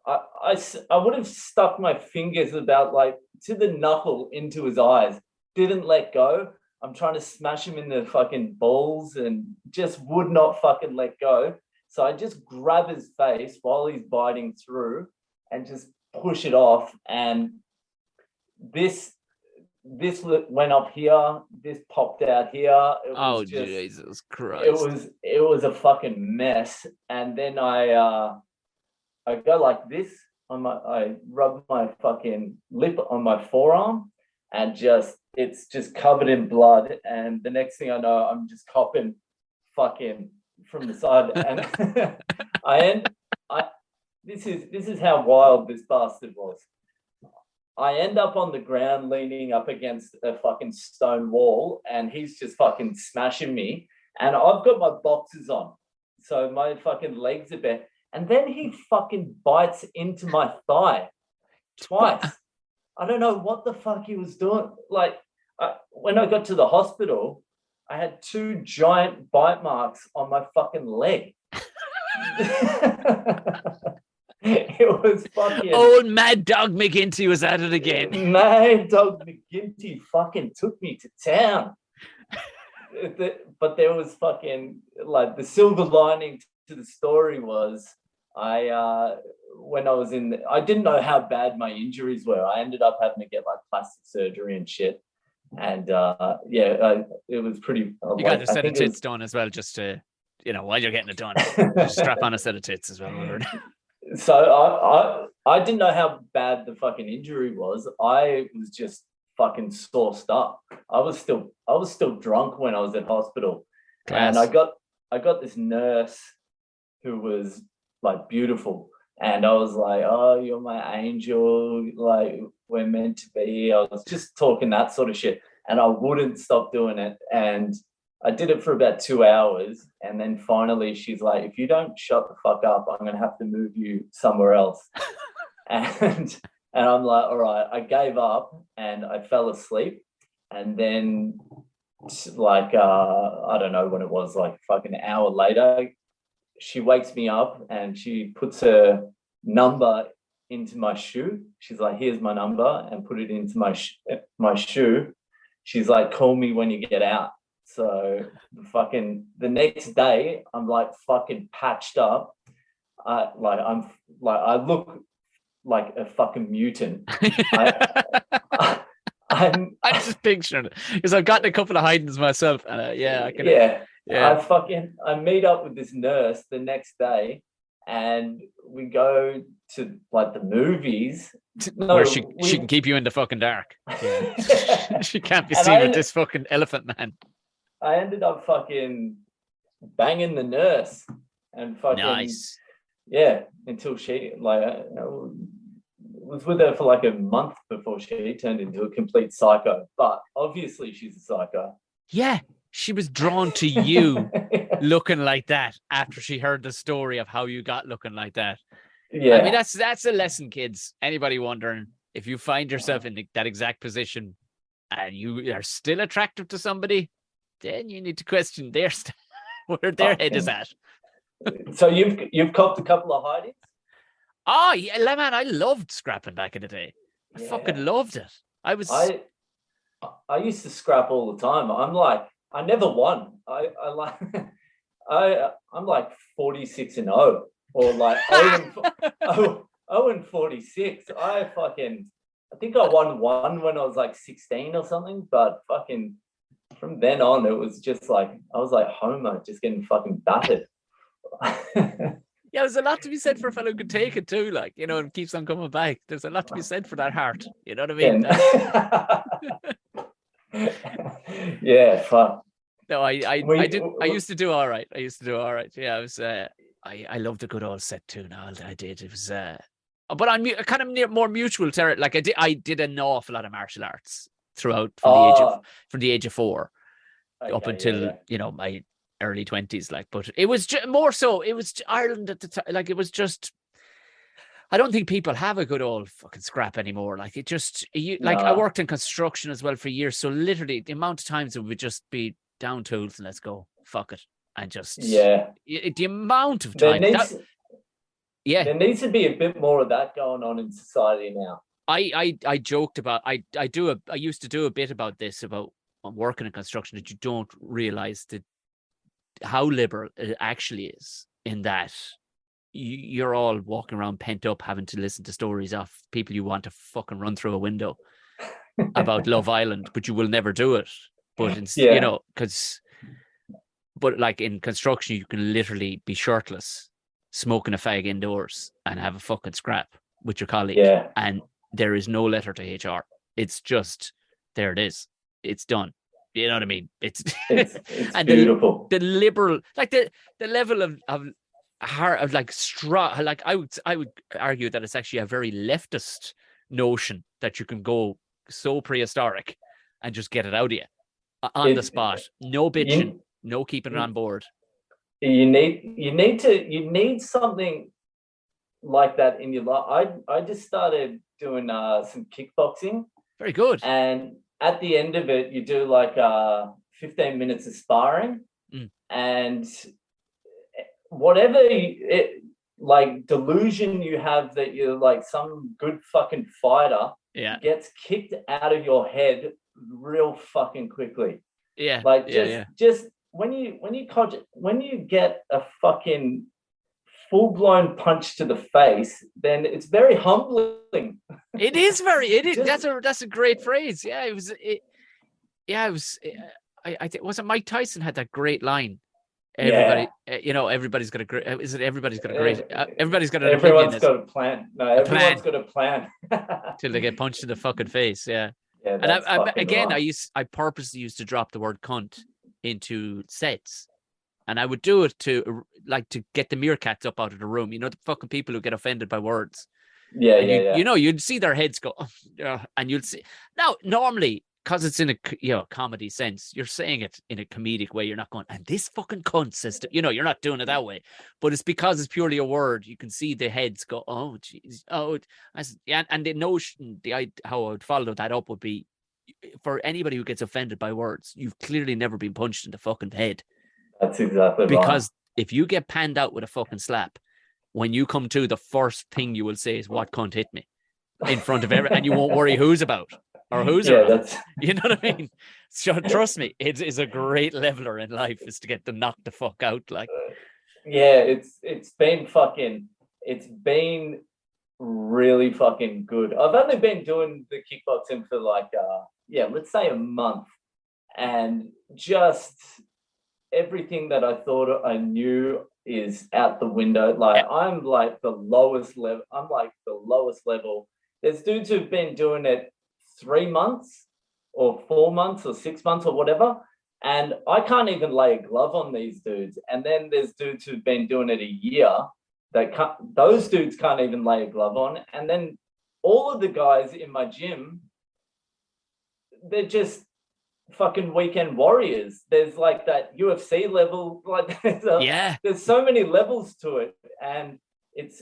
I would have stuck my fingers about like to the knuckle into his eyes. Didn't let go. I'm trying to smash him in the fucking balls and just would not fucking let go. So I just grab his face while he's biting through and just push it off. And this went up here. This popped out here. Jesus Christ! It was a fucking mess. And then I go like this I rubbed my fucking lip on my forearm, and it's just covered in blood. And the next thing I know, I'm just coughing fucking from the side. And I end I this is how wild this bastard was. I end up on the ground leaning up against a fucking stone wall, and he's just fucking smashing me. And I've got my boxers on, so my fucking legs are bare. And then he fucking bites into my thigh twice. I don't know what the fuck he was doing. Like, when I got to the hospital, I had 2 giant bite marks on my fucking leg. It was fucking... Old Mad Dog McGinty was at it again. Mad Dog McGinty fucking took me to town. But there was fucking... Like, the silver lining to the story was... when I was I didn't know how bad my injuries were. I ended up having to get like plastic surgery and shit. And it was pretty... You got a set of tits done as well, just to, while you're getting it done, just strap on a set of tits as well. So I didn't know how bad the fucking injury was. I was just fucking sauced up. I was still drunk when I was in hospital. Class. And I got this nurse who was like beautiful, and I was like, "Oh, you're my angel, like we're meant to be." I was just talking that sort of shit, and I wouldn't stop doing it. And I did it for about 2 hours, and then finally she's like, "If you don't shut the fuck up, I'm gonna have to move you somewhere else." and I'm like, "All right." I gave up and I fell asleep, and then like I don't know when it was, like fucking an hour later, she wakes me up and she puts her number into my shoe. She's like, "Here's my number," and put it into my shoe. She's like, "Call me when you get out." So fucking the next day, I'm like fucking patched up. I look like a fucking mutant. I'm just picturing it because I've gotten a couple of hidings myself. I can. Yeah. I meet up with this nurse the next day, and we go to like the movies. Where she can keep you in the fucking dark. Yeah. She can't be seen with this fucking elephant man. I ended up fucking banging the nurse and fucking nice. Yeah, until she was with her for like a month before she turned into a complete psycho. But obviously she's a psycho. Yeah, she was drawn to you looking like that after she heard the story of how you got looking like that. Yeah, I mean that's a lesson, kids. Anybody wondering, if you find yourself in that exact position and you are still attractive to somebody, then you need to question where their head is at. So you've copped a couple of hidings? Oh yeah, man, I loved scrapping back in the day. I fucking loved it. I used to scrap all the time. I'm like, I never won. I'm like 46-0, or like 0 and 46. I think I won one when I was like 16 or something, but fucking from then on, it was just like, I was like Homer, just getting fucking battered. Yeah, there's a lot to be said for a fellow who could take it too, like, and keeps on coming back. There's a lot to be said for that heart. You know what I mean? Yeah, fuck. No, I used to do all right. Yeah, I was. I loved a good old set too. Now I did. It was. But I'm kind of near more mutual territory. Like I did an awful lot of martial arts throughout from the age of 4 up until my early 20s. Like, but it was more so. It was Ireland at the time. Like, it was just. I don't think people have a good old fucking scrap anymore. Like, it just I worked in construction as well for years, so literally the amount of times it would just be down tools and let's go, fuck it, and just the amount of time. There needs to be a bit more of that going on in society now. I joked about I used to do a bit about this, about working in construction, that you don't realize how liberal it actually is, in that you're all walking around pent up, having to listen to stories of people you want to fucking run through a window about Love Island, but you will never do it. But but like in construction, you can literally be shirtless, smoking a fag indoors, and have a fucking scrap. with your colleague, Yeah. and there is no letter to HR. It's just there. It is. It's done. You know what I mean? It's It's and beautiful. the liberal, like the level of hard, of like straw. Like I would argue that it's actually a very leftist notion that you can go so prehistoric and just get it out of you on the spot. No bitching, no keeping it on board. You need something like that in your life. I just started doing some kickboxing. Very good. And at the end of it, you do like 15 minutes of sparring, and whatever like delusion you have that you're like some good fucking fighter, gets kicked out of your head real fucking quickly. Yeah. Like just when you get a fucking full-blown punch to the face, then it's very humbling. It is. That's a great phrase. Yeah, it was. I think, was it Mike Tyson had that great line? Everybody, everybody's got a great. Is it everybody's got a great? Everybody's got an Everyone's opinion. got a plan. No, everyone's got a plan. Till they get punched in the fucking face. Yeah. Yeah. And I purposely used to drop the word cunt into sets. And I would do it to get the meerkats up out of the room. You know, the fucking people who get offended by words. Yeah, You know, you'd see their heads go, and you'd see. Now, normally, because it's in a comedy sense, you're saying it in a comedic way. You're not going, and this fucking cunt says, you're not doing it that way. But it's because it's purely a word. You can see the heads go, oh, jeez, oh, and the notion, how I would follow that up would be, for anybody who gets offended by words, you've clearly never been punched in the fucking head. That's exactly right. Because if you get panned out with a fucking slap, when you come to, the first thing you will say is, what cunt hit me? In front of everyone, and you won't worry who's about or who's around. You know what I mean? So trust me, it is a great leveler in life, is to get them knocked the fuck out. Like, it's been really fucking good. I've only been doing the kickboxing for like let's say a month, and just everything that I thought I knew is out the window. Like, I'm like the lowest level. I'm like the lowest level. There's dudes who've been doing it 3 months or 4 months or 6 months or whatever, and I can't even lay a glove on these dudes. And then there's dudes who've been doing it a year those dudes can't even lay a glove on. And then all of the guys in my gym, they're just fucking weekend warriors. There's like that UFC level, like there's so many levels to it, and it's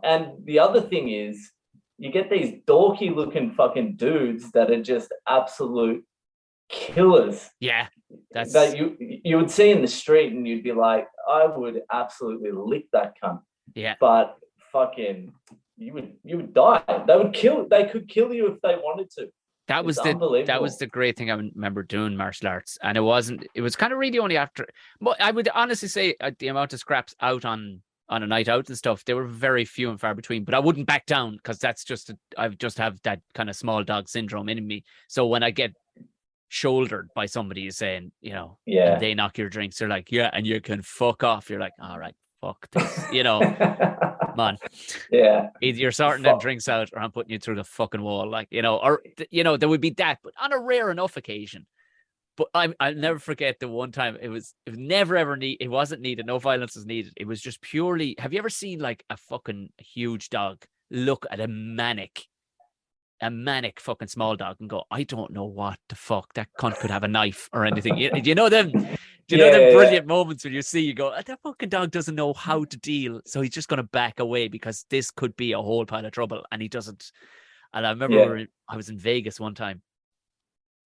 and the other thing is, you get these dorky looking fucking dudes that are just absolute killers. Yeah, that's that you would see in the street, and you'd be like, I would absolutely lick that cunt. Yeah, but fucking you would die. They could kill you if they wanted to. That was the great thing I remember doing martial arts. And it was kind of really only after, but I would honestly say the amount of scraps out on a night out and stuff, they were very few and far between, but I wouldn't back down, because that's I just have that kind of small dog syndrome in me. So when I get shouldered by somebody saying, and they knock your drinks, they're like, yeah, and you can fuck off. You're like, all right, fuck this, man. Yeah. Either you're sorting them drinks out, or I'm putting you through the fucking wall, like, or there would be that, but on a rare enough occasion. But I'll never forget the one time it was never ever it wasn't needed. No violence was needed. It was just purely. Have you ever seen like a fucking huge dog look at a manic fucking small dog and go, I don't know what the fuck, that cunt could have a knife or anything. You know them. Do you know them brilliant moments when you go, that fucking dog doesn't know how to deal, so he's just going to back away because this could be a whole pile of trouble, and he doesn't. And I remember I was in Vegas one time.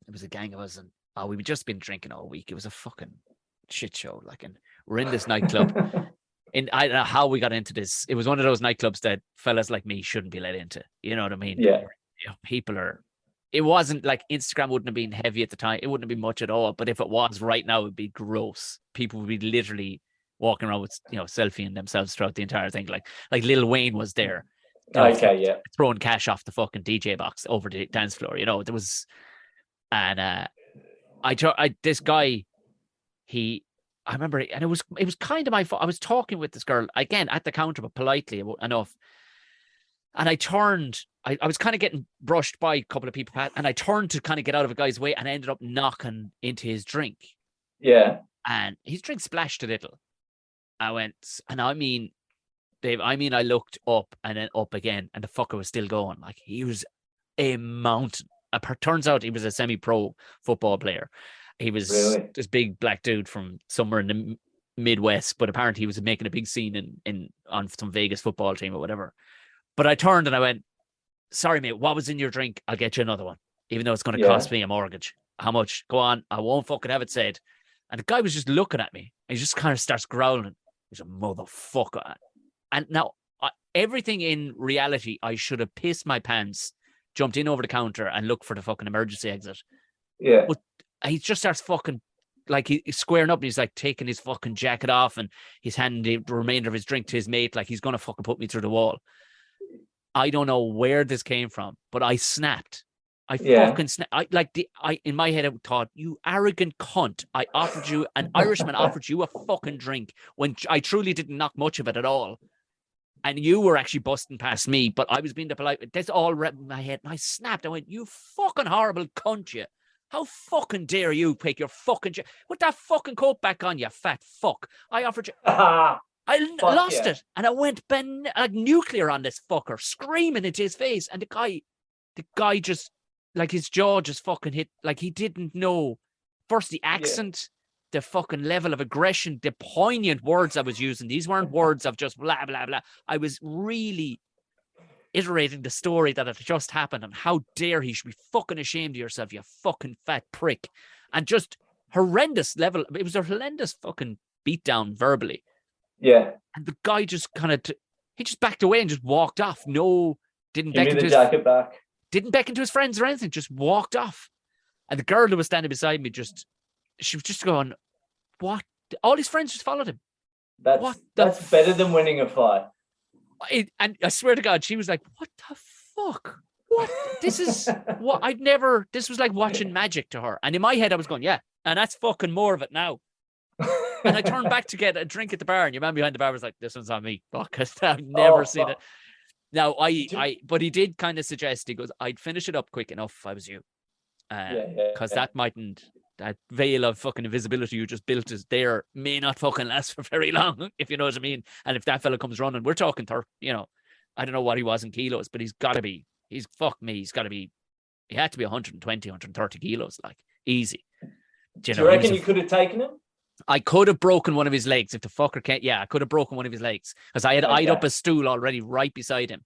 It was a gang of us, and we'd just been drinking all week. It was a fucking shit show. Like, and we're in this nightclub. And I don't know how we got into this. It was one of those nightclubs that fellas like me shouldn't be let into. You know what I mean? Yeah. People are. It wasn't like Instagram wouldn't have been heavy at the time. It wouldn't have been much at all. But if it was right now, it would be gross. People would be literally walking around with, selfieing themselves throughout the entire thing. Like Lil Wayne was there. Throwing cash off the fucking DJ box over the dance floor. There was, and this guy, I remember, and it was kind of my fault. I was talking with this girl again at the counter, but politely enough. And I turned, I was kind of getting brushed by a couple of people, and I turned to kind of get out of a guy's way, and I ended up knocking into his drink. Yeah. And his drink splashed a little. I went, and I mean, Dave, I looked up and then up again, and the fucker was still going. Like, he was a mountain. Turns out he was a semi-pro football player. He was this big black dude from somewhere in the Midwest, but apparently he was making a big scene on some Vegas football team or whatever. But I turned and I went, sorry, mate, what was in your drink? I'll get you another one, even though it's going to cost me a mortgage. How much? Go on. I won't fucking have it said. And the guy was just looking at me. He just kind of starts growling. He's a motherfucker. And now, everything in reality, I should have pissed my pants, jumped in over the counter and looked for the fucking emergency exit. Yeah. But he just starts fucking, like, he's squaring up and he's like taking his fucking jacket off and he's handing the remainder of his drink to his mate like he's going to fucking put me through the wall. I don't know where this came from, but I snapped. Fucking snapped. I in my head I thought, you arrogant cunt. An Irishman offered you a fucking drink when I truly didn't knock much of it at all. And you were actually busting past me, but I was being the polite. That's all read in my head. And I snapped. I went, you fucking horrible cunt, you. How fucking dare you pick your fucking... Put that fucking coat back on, you fat fuck. I offered you... I lost it. And I went like nuclear on this fucker, screaming into his face. And the guy just, like, his jaw just fucking hit, like, he didn't know. First, the accent, the fucking level of aggression, the poignant words I was using. These weren't words of just blah, blah, blah. I was really iterating the story that had just happened and how dare he should be fucking ashamed of yourself, you fucking fat prick. And just horrendous level. It was a horrendous fucking beatdown verbally. Yeah. And the guy just kind of, he just backed away and just walked off. No, didn't beckon to jacket back. Didn't beckon to his friends or anything, just walked off. And the girl who was standing beside me she was just going, what? All his friends just followed him. That's better than winning a fight. And I swear to God, she was like, what the fuck? What? This is what this was like watching magic to her. And in my head, I was going, yeah, and that's fucking more of it now. And I turned back to get a drink at the bar, and your man behind the bar was like, this one's on me. Fuck, I've never seen it. Now, but he did kind of suggest, he goes, I'd finish it up quick enough if I was you. Because that veil of fucking invisibility you just built may not fucking last for very long, if you know what I mean. And if that fella comes running, we're talking, I don't know what he was in kilos, but he had to be, he had to be 120, 130 kilos, like, easy. Do you reckon you could have taken him? I could have broken one of his legs if the fucker can't. Yeah, I could have broken one of his legs because I had eyed up a stool already right beside him.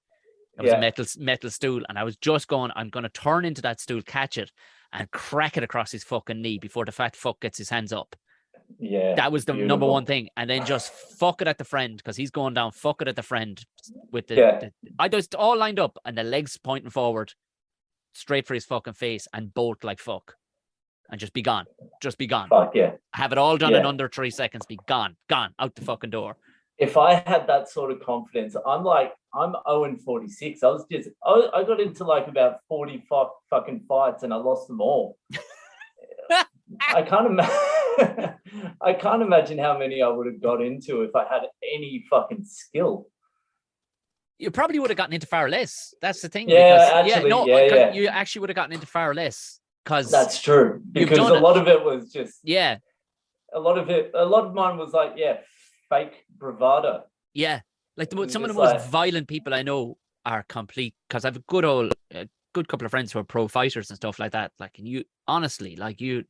It was a metal stool, and I was just going, I'm going to turn into that stool, catch it, and crack it across his fucking knee before the fat fuck gets his hands up. Yeah, that was the number one thing, and then just fuck it at the friend because he's going down. Fuck it at the friend with I just all lined up, and the legs pointing forward, straight for his fucking face, and bolt like fuck. And just be gone. Just be gone. Fuck yeah. Have it all done in under 3 seconds. Be gone. Gone. Out the fucking door. If I had that sort of confidence, I'm 0-46. I got into like about 40 fucking fights and I lost them all. I can't imagine how many I would have got into if I had any fucking skill. You probably would have gotten into far less. That's the thing. Yeah, You actually would have gotten into far less. That's true, because a lot of it was just a lot of mine was like fake bravado. Like some of the most violent people I know are complete, because I have a good couple of friends who are pro fighters and stuff like that, like, and you honestly, like, you'd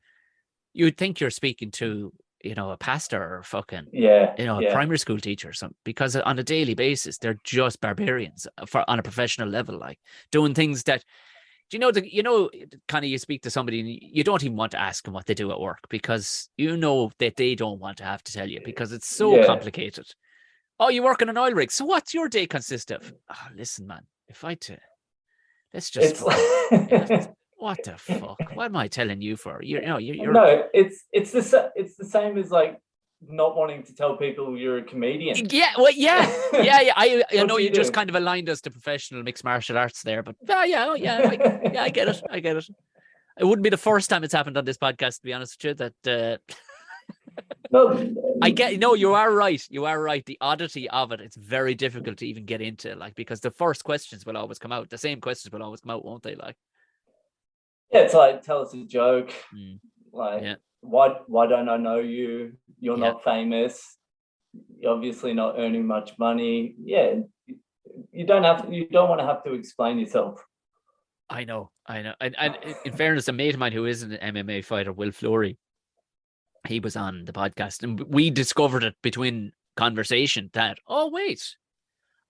think you're speaking to a pastor or fucking a primary school teacher or something, because on a daily basis they're just barbarians on a professional level, like doing things that kind of, you speak to somebody and you don't even want to ask them what they do at work because you know that they don't want to have to tell you because it's so complicated. Oh, you work in an oil rig. So what's your day consist of? Oh, listen, man, let's just, what the fuck? What am I telling you for? You're no, it's the same as like not wanting to tell people you're a comedian. Yeah, well, yeah. I know you just kind of aligned us to professional mixed martial arts there, but I get it. It wouldn't be the first time it's happened on this podcast, to be honest with you. That No, I get no, you are right. You are right. The oddity of it, it's very difficult to even get into, like, because the first questions will always come out. The same questions will always come out, won't they? Like, yeah, it's like tell us a joke. mm, Like, yeah, why don't I know you? You're yeah, not famous. You're obviously not earning much money. Yeah, you don't want to have to explain yourself. I know, I know. And in fairness, a mate of mine who is an MMA fighter, Will Flory, he was on the podcast, and we discovered it between conversation that, oh wait,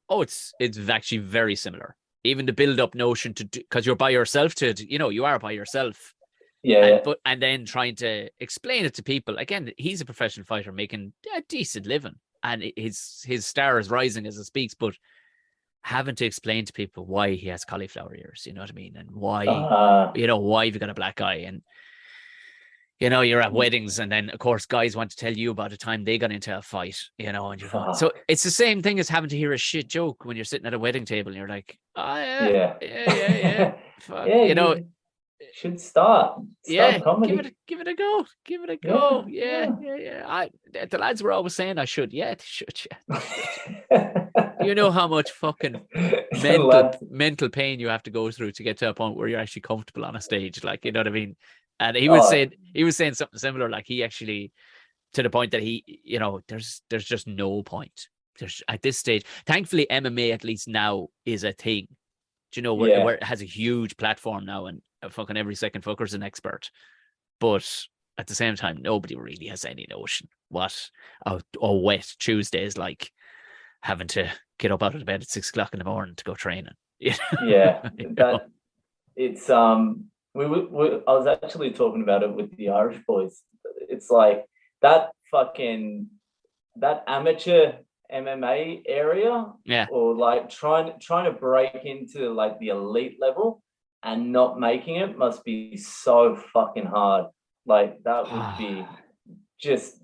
oh, it's actually very similar. Even the build up notion to do, because you're by yourself you are by yourself, Yeah, and then trying to explain it to people. Again, he's a professional fighter making a decent living, and his star is rising as it speaks. But having to explain to people why he has cauliflower ears, you know what I mean, and why uh, why have you got a black eye, and you're at weddings, and then of course guys want to tell you about a time they got into a fight, and you're going. So fuck. it's the same thing as having to hear a shit joke when you're sitting at a wedding table and you're like, oh yeah, Yeah, yeah, yeah, yeah. Fuck, yeah. You should start yeah, give it comedy. give it a go. Give it a go. Yeah, Yeah, yeah. yeah, yeah. The lads were always saying I should. Yeah, they should. Yeah, they should. Yeah. You know how much fucking mental Lads, mental pain you have to go through to get to a point where you're actually comfortable on a stage, like, you know what I mean? And oh he was saying something similar, like he actually, to the point that there's just no point. There's at this stage, thankfully MMA at least now is a thing. Do you know where yeah, it has a huge platform now, and fucking every second fucker's an expert. But at the same time, nobody really has any notion what a wet Tuesday is like, having to get up out of bed at 6 o'clock in the morning to go training. yeah. You know? That it's I was actually talking about it with the Irish boys. It's like that fucking that amateur MMA area, Yeah. or like trying to break into like the elite level and not making it must be so fucking hard. Like that would be just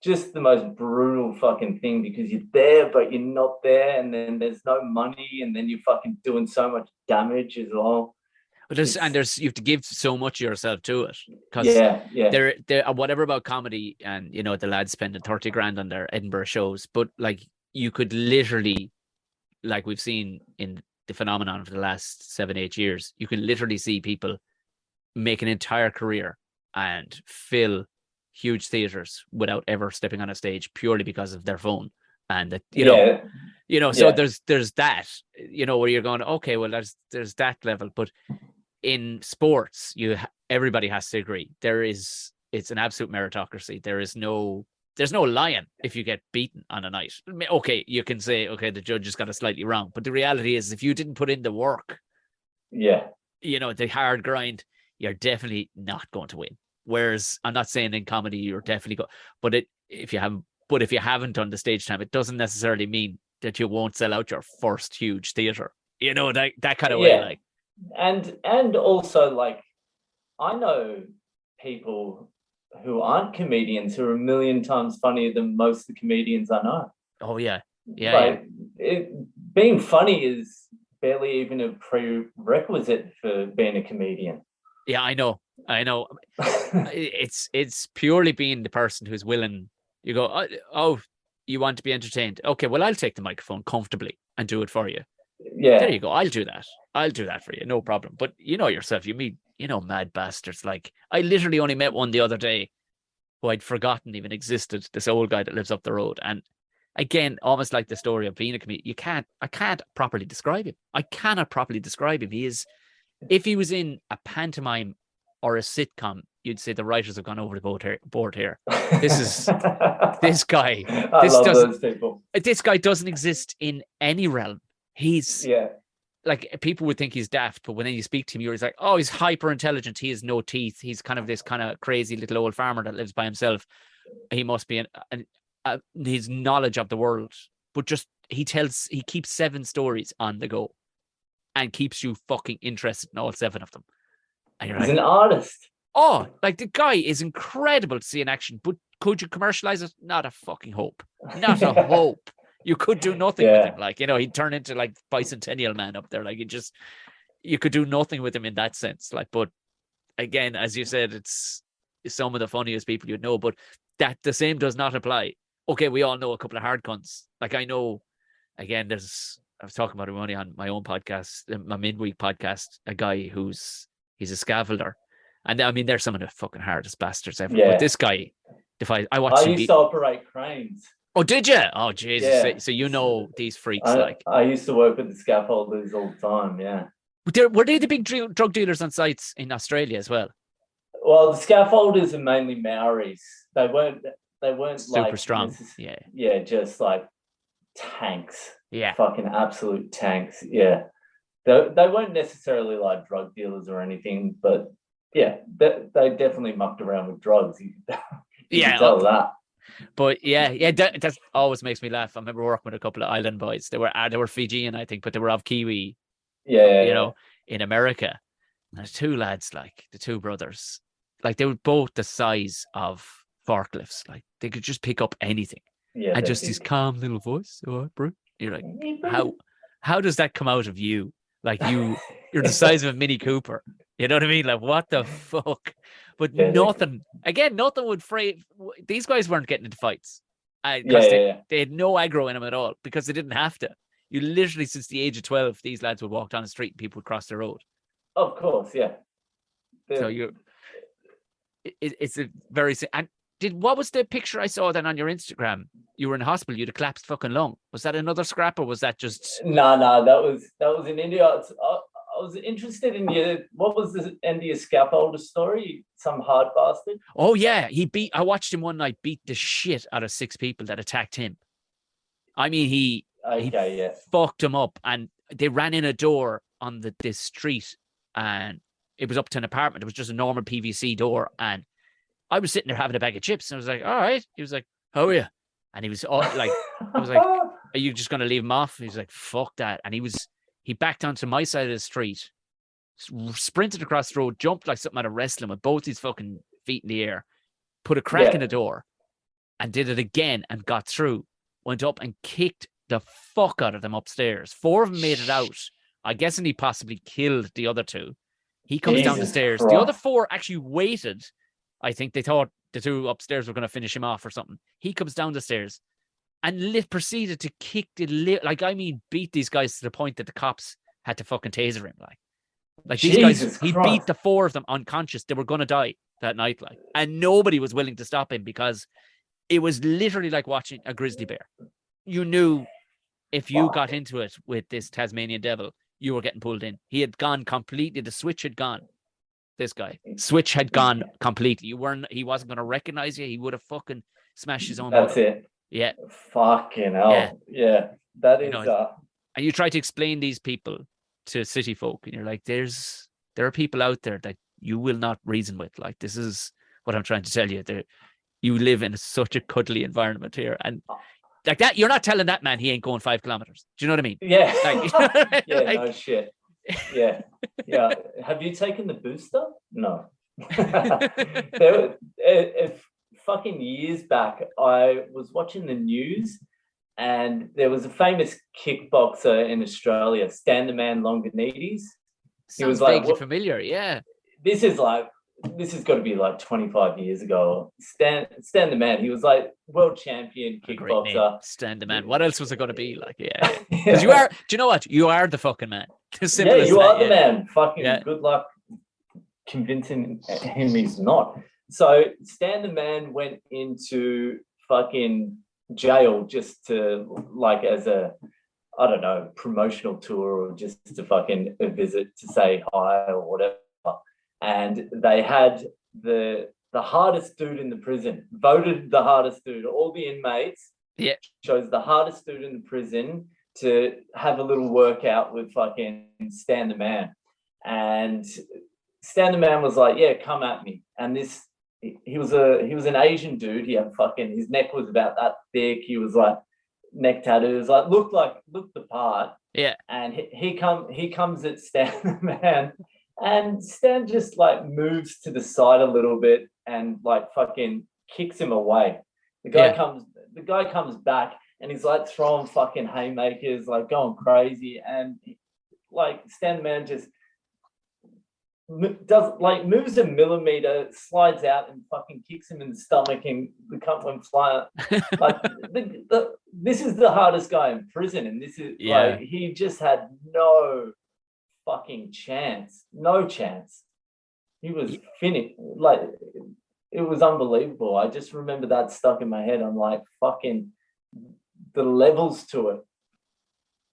just the most brutal fucking thing, because you're there but you're not there, and then there's no money, and then you're fucking doing so much damage as well. But It's there's you have to give so much of yourself to it, because yeah, yeah, there whatever about comedy, and the lads spending 30 grand on their Edinburgh shows, but like you could literally, like we've seen in the phenomenon for the last 7-8 years, you could literally see people make an entire career and fill huge theaters without ever stepping on a stage, purely because of their phone. And that, yeah, so yeah, there's that, where you're going, okay, well, there's that level. But in sports, everybody has to agree, it's an absolute meritocracy. There's no lion if you get beaten on a night. Okay, you can say, okay, the judges got it slightly wrong, but the reality is, if you didn't put in the work, yeah, the hard grind, you're definitely not going to win. Whereas I'm not saying in comedy you're definitely going, but if you haven't done the stage time, it doesn't necessarily mean that you won't sell out your first huge theater. That kind of way, yeah. like. And also, like, I know people who aren't comedians who are a million times funnier than most of the comedians I know. Oh yeah, yeah, yeah, Like, being funny is barely even a prerequisite for being a comedian. yeah. I know. It's purely being the person who's willing. You go, oh, you want to be entertained? Okay, well, I'll take the microphone comfortably and do it for you. There Yeah, you go. I'll do that. I'll do that for you. No problem. But you know yourself, you meet, mad bastards. Like, I literally only met one the other day who I'd forgotten even existed. This old guy that lives up the road. And again, almost like the story of being a comedian, I can't properly describe him. I cannot properly describe him. If he was in a pantomime or a sitcom, you'd say the writers have gone over the board here. This is this guy. I love those people. This guy doesn't exist in any realm. He's Yeah, like, people would think he's daft, but when you speak to him, you're like, oh, he's hyper intelligent. He has no teeth. He's kind of this kind of crazy little old farmer that lives by himself. He must be his knowledge of the world, but just he keeps 7 stories on the go and keeps you fucking interested in all 7 of them. And you're he's like, an artist. oh, like, the guy is incredible to see in action, but could you commercialize it? Not a fucking hope. Not a hope. You could do nothing with him. Like, he'd turn into like Bicentennial Man up there. Like, you could do nothing with him in that sense. Like, but again, as you said, it's some of the funniest people you'd know. But that the same does not apply. Okay, we all know a couple of hard cunts. Like I know, again, I was talking about him only on my own podcast, my midweek podcast, a guy he's a scaffolder. And I mean, they're some of the fucking hardest bastards ever. Yeah. But this guy, I I watched him used to operate cranes. Oh, did you? Oh, Jesus. Yeah. So you know these freaks like. I used to work with the scaffolders all the time, yeah. Were they the big drug dealers on sites in Australia as well? Well, the scaffolders are mainly Maoris. They weren't Super like strong. Yeah. Yeah, just like tanks. Yeah. Fucking absolute tanks. Yeah. They weren't necessarily like drug dealers or anything, but yeah, they definitely mucked around with drugs. You can tell that. But yeah, that always makes me laugh. I remember working with a couple of island boys. They were Fijian, I think, but they were of Kiwi. You know, in America. And there's two lads, like the two brothers, like they were both the size of forklifts. Like they could just pick up anything. Yeah. And just this calm little voice. Oh, bro. You're like, how does that come out of you? Like you're the size of a Mini Cooper. You know what I mean? Like what the fuck? But nothing would fray. These guys weren't getting into fights. They had no aggro in them at all because they didn't have to. You literally, since the age of 12, these lads would walk down the street and people would cross the road. Of course, yeah. So it's a very, and what was the picture I saw then on your Instagram? You were in hospital, you had a collapsed fucking lung. Was that another scrap or was that just? No, that was in India. I was interested in what was the end of your scaffolder story? Some hard bastard. Oh yeah, I watched him one night beat the shit out of 6 people that attacked him. I mean, he fucked him up, and they ran in a door on this street, and it was up to an apartment. It was just a normal PVC door, and I was sitting there having a bag of chips, and I was like, "All right." He was like, "How are you?" And he was all, like, "I was like, are you just gonna leave him off?" He was like, "Fuck that," and he backed onto my side of the street, sprinted across the road, jumped like something out of wrestling with both his fucking feet in the air, put a crack in the door, and did it again and got through. Went up and kicked the fuck out of them upstairs. 4 of them made it out. I guess, and he possibly killed the other 2. He comes down the stairs. Christ. The other 4 actually waited. I think they thought the 2 upstairs were going to finish him off or something. He comes down the stairs and proceeded to kick beat these guys to the point that the cops had to fucking taser him. Like these guys, he beat the 4 of them unconscious. They were going to die that night, and nobody was willing to stop him because it was literally like watching a grizzly bear. You knew if you got into it with this Tasmanian devil, you were getting pulled in. He had gone completely. The switch had gone. This guy. Switch had gone completely. He wasn't going to recognize you. He would have fucking smashed his own That's mother. it. Yeah. Fucking hell. Yeah. That is... And you try to explain these people to city folk, and you're like, there are people out there that you will not reason with. Like, this is what I'm trying to tell you. You live in such a cuddly environment here, and like that, you're not telling that man he ain't going 5 kilometers. Do you know what I mean? Yeah. Like, yeah. No shit. Yeah. Yeah. Have you taken the booster? No. Fucking years back, I was watching the news, and there was a famous kickboxer in Australia, Stan the Man Longinides. He was like vaguely familiar. Yeah. This has got to be like 25 years ago. Stan the Man, he was like world champion kickboxer. Stan the Man. What else was it going to be like? Yeah. Because you are, do you know what? You are the fucking man. Yeah, you are the man. Fucking good luck convincing him he's not. So Stan the Man went into fucking jail just to, like, as a, I don't know, promotional tour, or just to fucking visit to say hi or whatever. And they had the hardest dude in the prison, voted the hardest dude. All the inmates chose the hardest dude in the prison to have a little workout with fucking Stan the Man. And Stan the Man was like, yeah, come at me. And he was an Asian dude. He had his neck was about that thick. He was like neck tattoos, like looked the part. Yeah. And he comes at Stan the Man, and Stan just like moves to the side a little bit and like fucking kicks him away. The guy comes back, and he's like throwing fucking haymakers, like going crazy, and like Stan the Man just moves a millimeter, slides out and fucking kicks him in the stomach, and the cunt went flying. Like this is the hardest guy in prison, and this is like he just had no fucking chance, no chance. He was finished. Like it was unbelievable. I just remember that stuck in my head. I'm like, fucking the levels to it.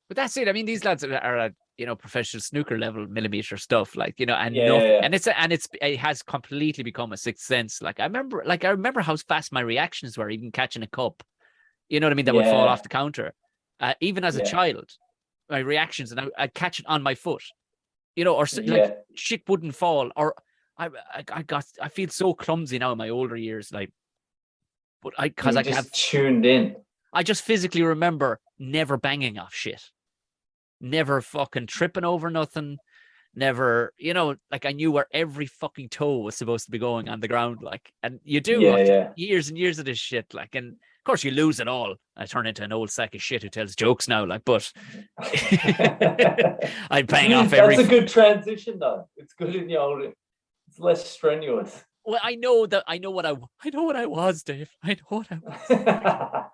But that's it. I mean, these lads are at, professional snooker level millimeter stuff, like, and Yeah, nothing. yeah. And it has completely become a sixth sense. Like I remember how fast my reactions were, even catching a cup. You know what I mean? That would fall Yeah, off the counter. Even as a yeah, child, my reactions, and I'd catch it on my foot. Or like yeah. shit wouldn't fall, or I feel so clumsy now in my older years, like, but You because were I have just tuned in. I just physically remember never banging off shit, never fucking tripping over nothing, never, like I knew where every fucking toe was supposed to be going on the ground, like, and you do Yeah, after yeah. years and years of this shit, like, and of course you lose it all. I turn into an old sack of shit who tells jokes now, like, but I bang off every. That's a good transition, though. It's good in the old. It's less strenuous. Well, I know what I was, Dave. I know what I was.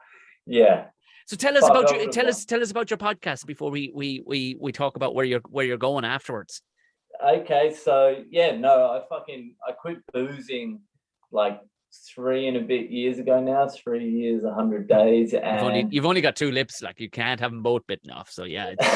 Yeah. So tell us Fuck, about I you. would have Tell won. us about your podcast before we talk about where you're going afterwards. Okay, so yeah, no, I quit boozing like 3 and a bit years ago now. 3 years, 100 days, and You've only got two lips, like you can't have them both bitten off. So yeah, it's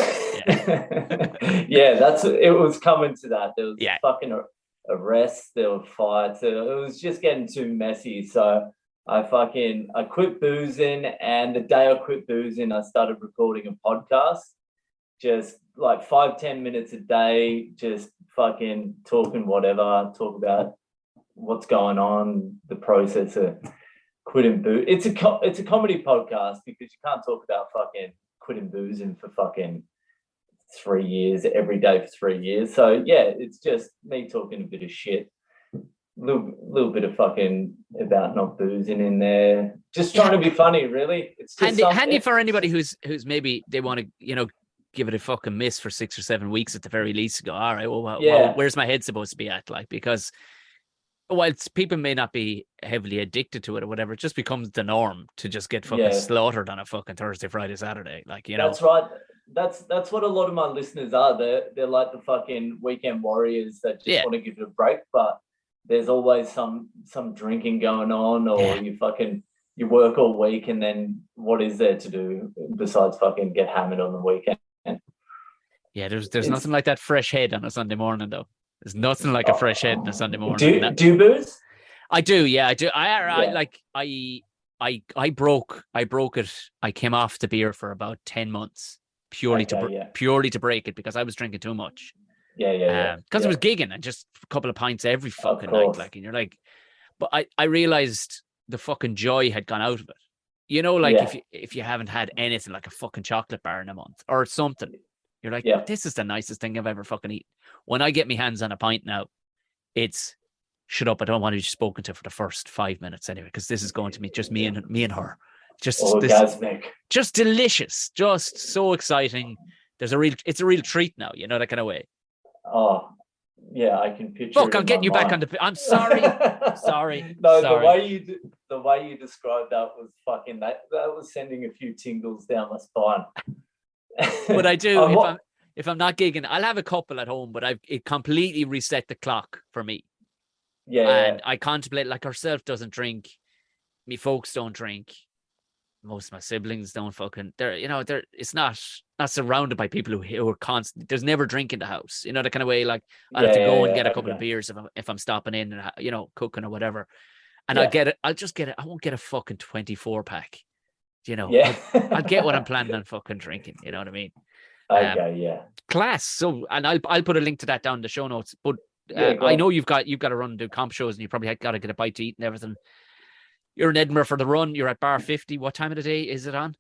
yeah, it was coming to that. There was yeah. fucking arrests, there were fights. It was just getting too messy. So I quit boozing, and the day I quit boozing, I started recording a podcast, just like 5-10 minutes a day, just fucking talking whatever, talk about what's going on, the process of quitting booze. It's a comedy podcast because you can't talk about fucking quitting boozing for fucking 3 years every day for 3 years. So yeah, it's just me talking a bit of shit, little bit of fucking about not boozing in there, just trying to be funny. Really, it's just Handy for anybody who's maybe they want to give it a fucking miss for 6 or 7 weeks at the very least. Go, all right, well, where's my head supposed to be at? Like, because while people may not be heavily addicted to it or whatever, it just becomes the norm to just get fucking slaughtered on a fucking Thursday, Friday, Saturday. Like, That's right. That's what a lot of my listeners are. They're like the fucking weekend warriors that just want to give it a break, but there's always some drinking going on, or you work all week, and then what is there to do besides fucking get hammered on the weekend? Yeah, there's nothing like that fresh head on a Sunday morning, though. There's nothing like a fresh head on a Sunday morning. Do you booze? I do, yeah, I do. I broke it. I came off the beer for about 10 months purely to break it, because I was drinking too much. Yeah. Because I was gigging and just a couple of pints every fucking night, like, and you're like, but I realized the fucking joy had gone out of it. Like if you haven't had anything like a fucking chocolate bar in a month or something, you're like, this is the nicest thing I've ever fucking eaten. When I get my hands on a pint now, it's shut up. I don't want to be spoken to for the first 5 minutes anyway, because this is going to be just me and her. Just orgasmic. Just delicious, just so exciting. It's a real treat now, that kind of way. Oh, yeah, I can picture. Fuck, I'm getting you back on the. I'm sorry, sorry. No, sorry. the way you described that was fucking that was sending a few tingles down my spine. But I do. If I'm not gigging, I'll have a couple at home, but it completely reset the clock for me. Yeah, and I contemplate, like, herself doesn't drink, me folks don't drink, most of my siblings don't fucking. It's not surrounded by people who are constant. There's never drink in the house, the kind of way. Like, I'll have to go and get a couple of beers if I'm stopping in and cooking or whatever, and I'll get it. I'll just get it. I won't get a fucking 24 pack. I'll get what I'm planning on fucking drinking. You know what I mean? Okay, class. So, and I'll put a link to that down in the show notes. But I know you've got to run and do comp shows, and you probably got to get a bite to eat and everything. You're in Edinburgh for the run. You're at Bar 50. What time of the day is it on?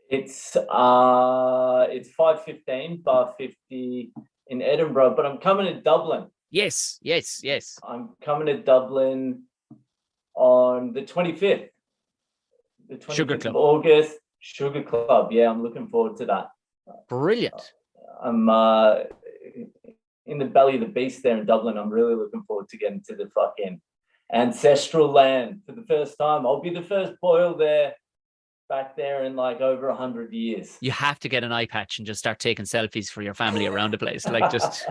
It's 5:15, Bar 50 in Edinburgh, but I'm coming to Dublin. Yes. I'm coming to Dublin on the 25th. The 25th Sugar Club. of August. Sugar Club. Yeah, I'm looking forward to that. Brilliant. I'm in the belly of the beast there in Dublin. I'm really looking forward to getting to the fucking ancestral land for the first time. I'll be the first Boyle there, back there in like over 100 years. You have to get an eye patch and just start taking selfies for your family around the place. Like just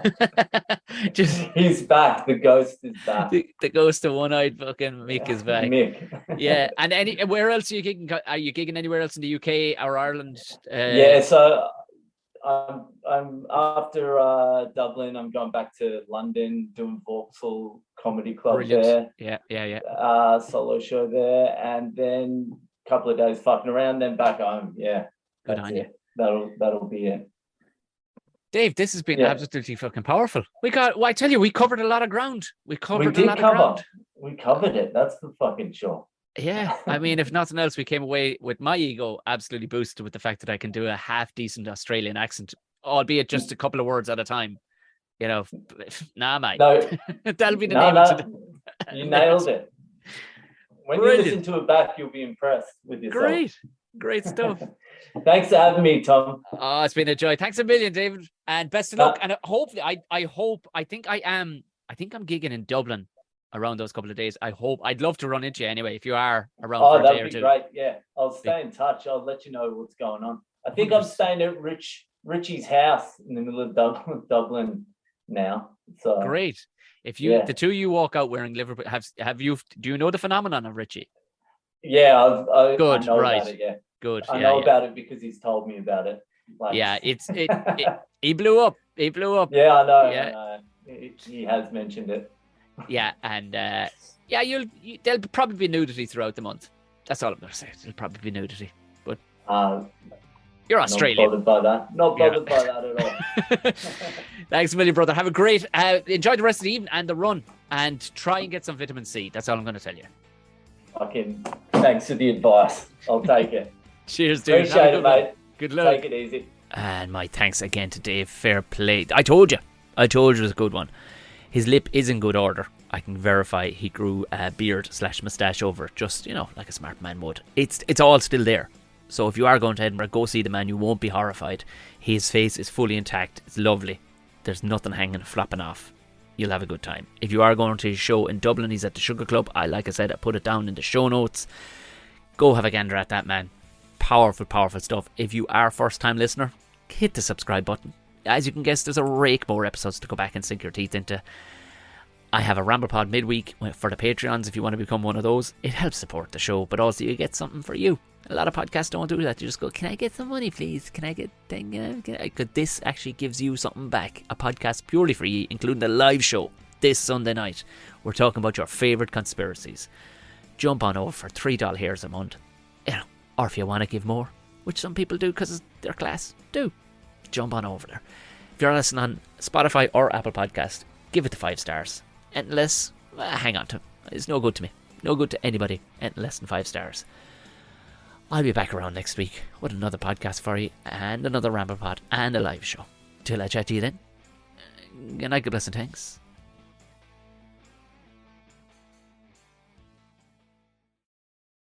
He's back. The ghost is back. The ghost of one-eyed fucking Mick is back. Mick. Yeah. And where else are you gigging? Are you gigging anywhere else in the UK or Ireland? Yeah, so I'm after Dublin, I'm going back to London, doing Vauxhall Comedy Club. Brilliant. There. Yeah. Solo show there, and then a couple of days fucking around, then back home. Yeah. Good on you. That'll be it. Dave, this has been absolutely fucking powerful. I tell you, we covered a lot of ground. We covered it. That's the fucking show. Yeah, I mean, if nothing else, we came away with my ego absolutely boosted with the fact that I can do a half decent Australian accent, albeit just a couple of words at a time. You know, nah, mate. No, that'll be the name of it. You nailed it. When Brilliant. You listen to it back, you'll be impressed with yourself. Great stuff. Thanks for having me, Tom. Oh, it's been a joy. Thanks a million, David, and best of luck. And hopefully, I think I'm gigging in Dublin around those couple of days. I'd love to run into you anyway if you are around for a day or two. That'd be great. Yeah, I'll stay in touch. I'll let you know what's going on. I think I'm staying at Richie's house in the middle of Dublin now. So great. If the two of you walk out wearing Liverpool, do you know the phenomenon of Richie? Yeah, good. I know right. About it, yeah. Good. I know about it because he's told me about it. Like, he blew up. He blew up. Yeah, I know. Yeah. I know. He has mentioned it. Yeah, and there'll probably be nudity throughout the month. That's all I'm gonna say. There'll probably be nudity, but you're Australian. Not bothered by that at all. Thanks a million, brother. Have a great enjoy the rest of the evening and the run, and try and get some vitamin C. That's all I'm gonna tell you. Fucking thanks for the advice. I'll take it. Cheers, dude. Appreciate it, mate. Good luck. Take it easy. And my thanks again to Dave. Fair play. I told you it was a good one. His lip is in good order. I can verify he grew a beard/moustache over it, just, like a smart man would. It's all still there. So if you are going to Edinburgh, go see the man. You won't be horrified. His face is fully intact. It's lovely. There's nothing hanging, flopping off. You'll have a good time. If you are going to his show in Dublin, he's at the Sugar Club. Like I said, I put it down in the show notes. Go have a gander at that man. Powerful, powerful stuff. If you are a first-time listener, hit the subscribe button. As you can guess, there's a rake more episodes to go back and sink your teeth into. I have a Ramble Pod midweek for the Patreons if you want to become one of those. It helps support the show, but also you get something for you. A lot of podcasts don't do that. You just go, can I get some money, please? Can I get thing? This actually gives you something back. A podcast purely for you, including the live show this Sunday night. We're talking about your favourite conspiracies. Jump on over for $3 hairs a month. Or if you want to give more, which some people do because they're class, do. Jump on over there. If you're listening on Spotify or Apple Podcast, give it the 5 stars. Anything less, hang on to it. It's no good to me. No good to anybody. Anything less than 5 stars. I'll be back around next week with another podcast for you, and another Ramble Pod, and a live show. Till I chat to you then. Good night, good bless, and thanks.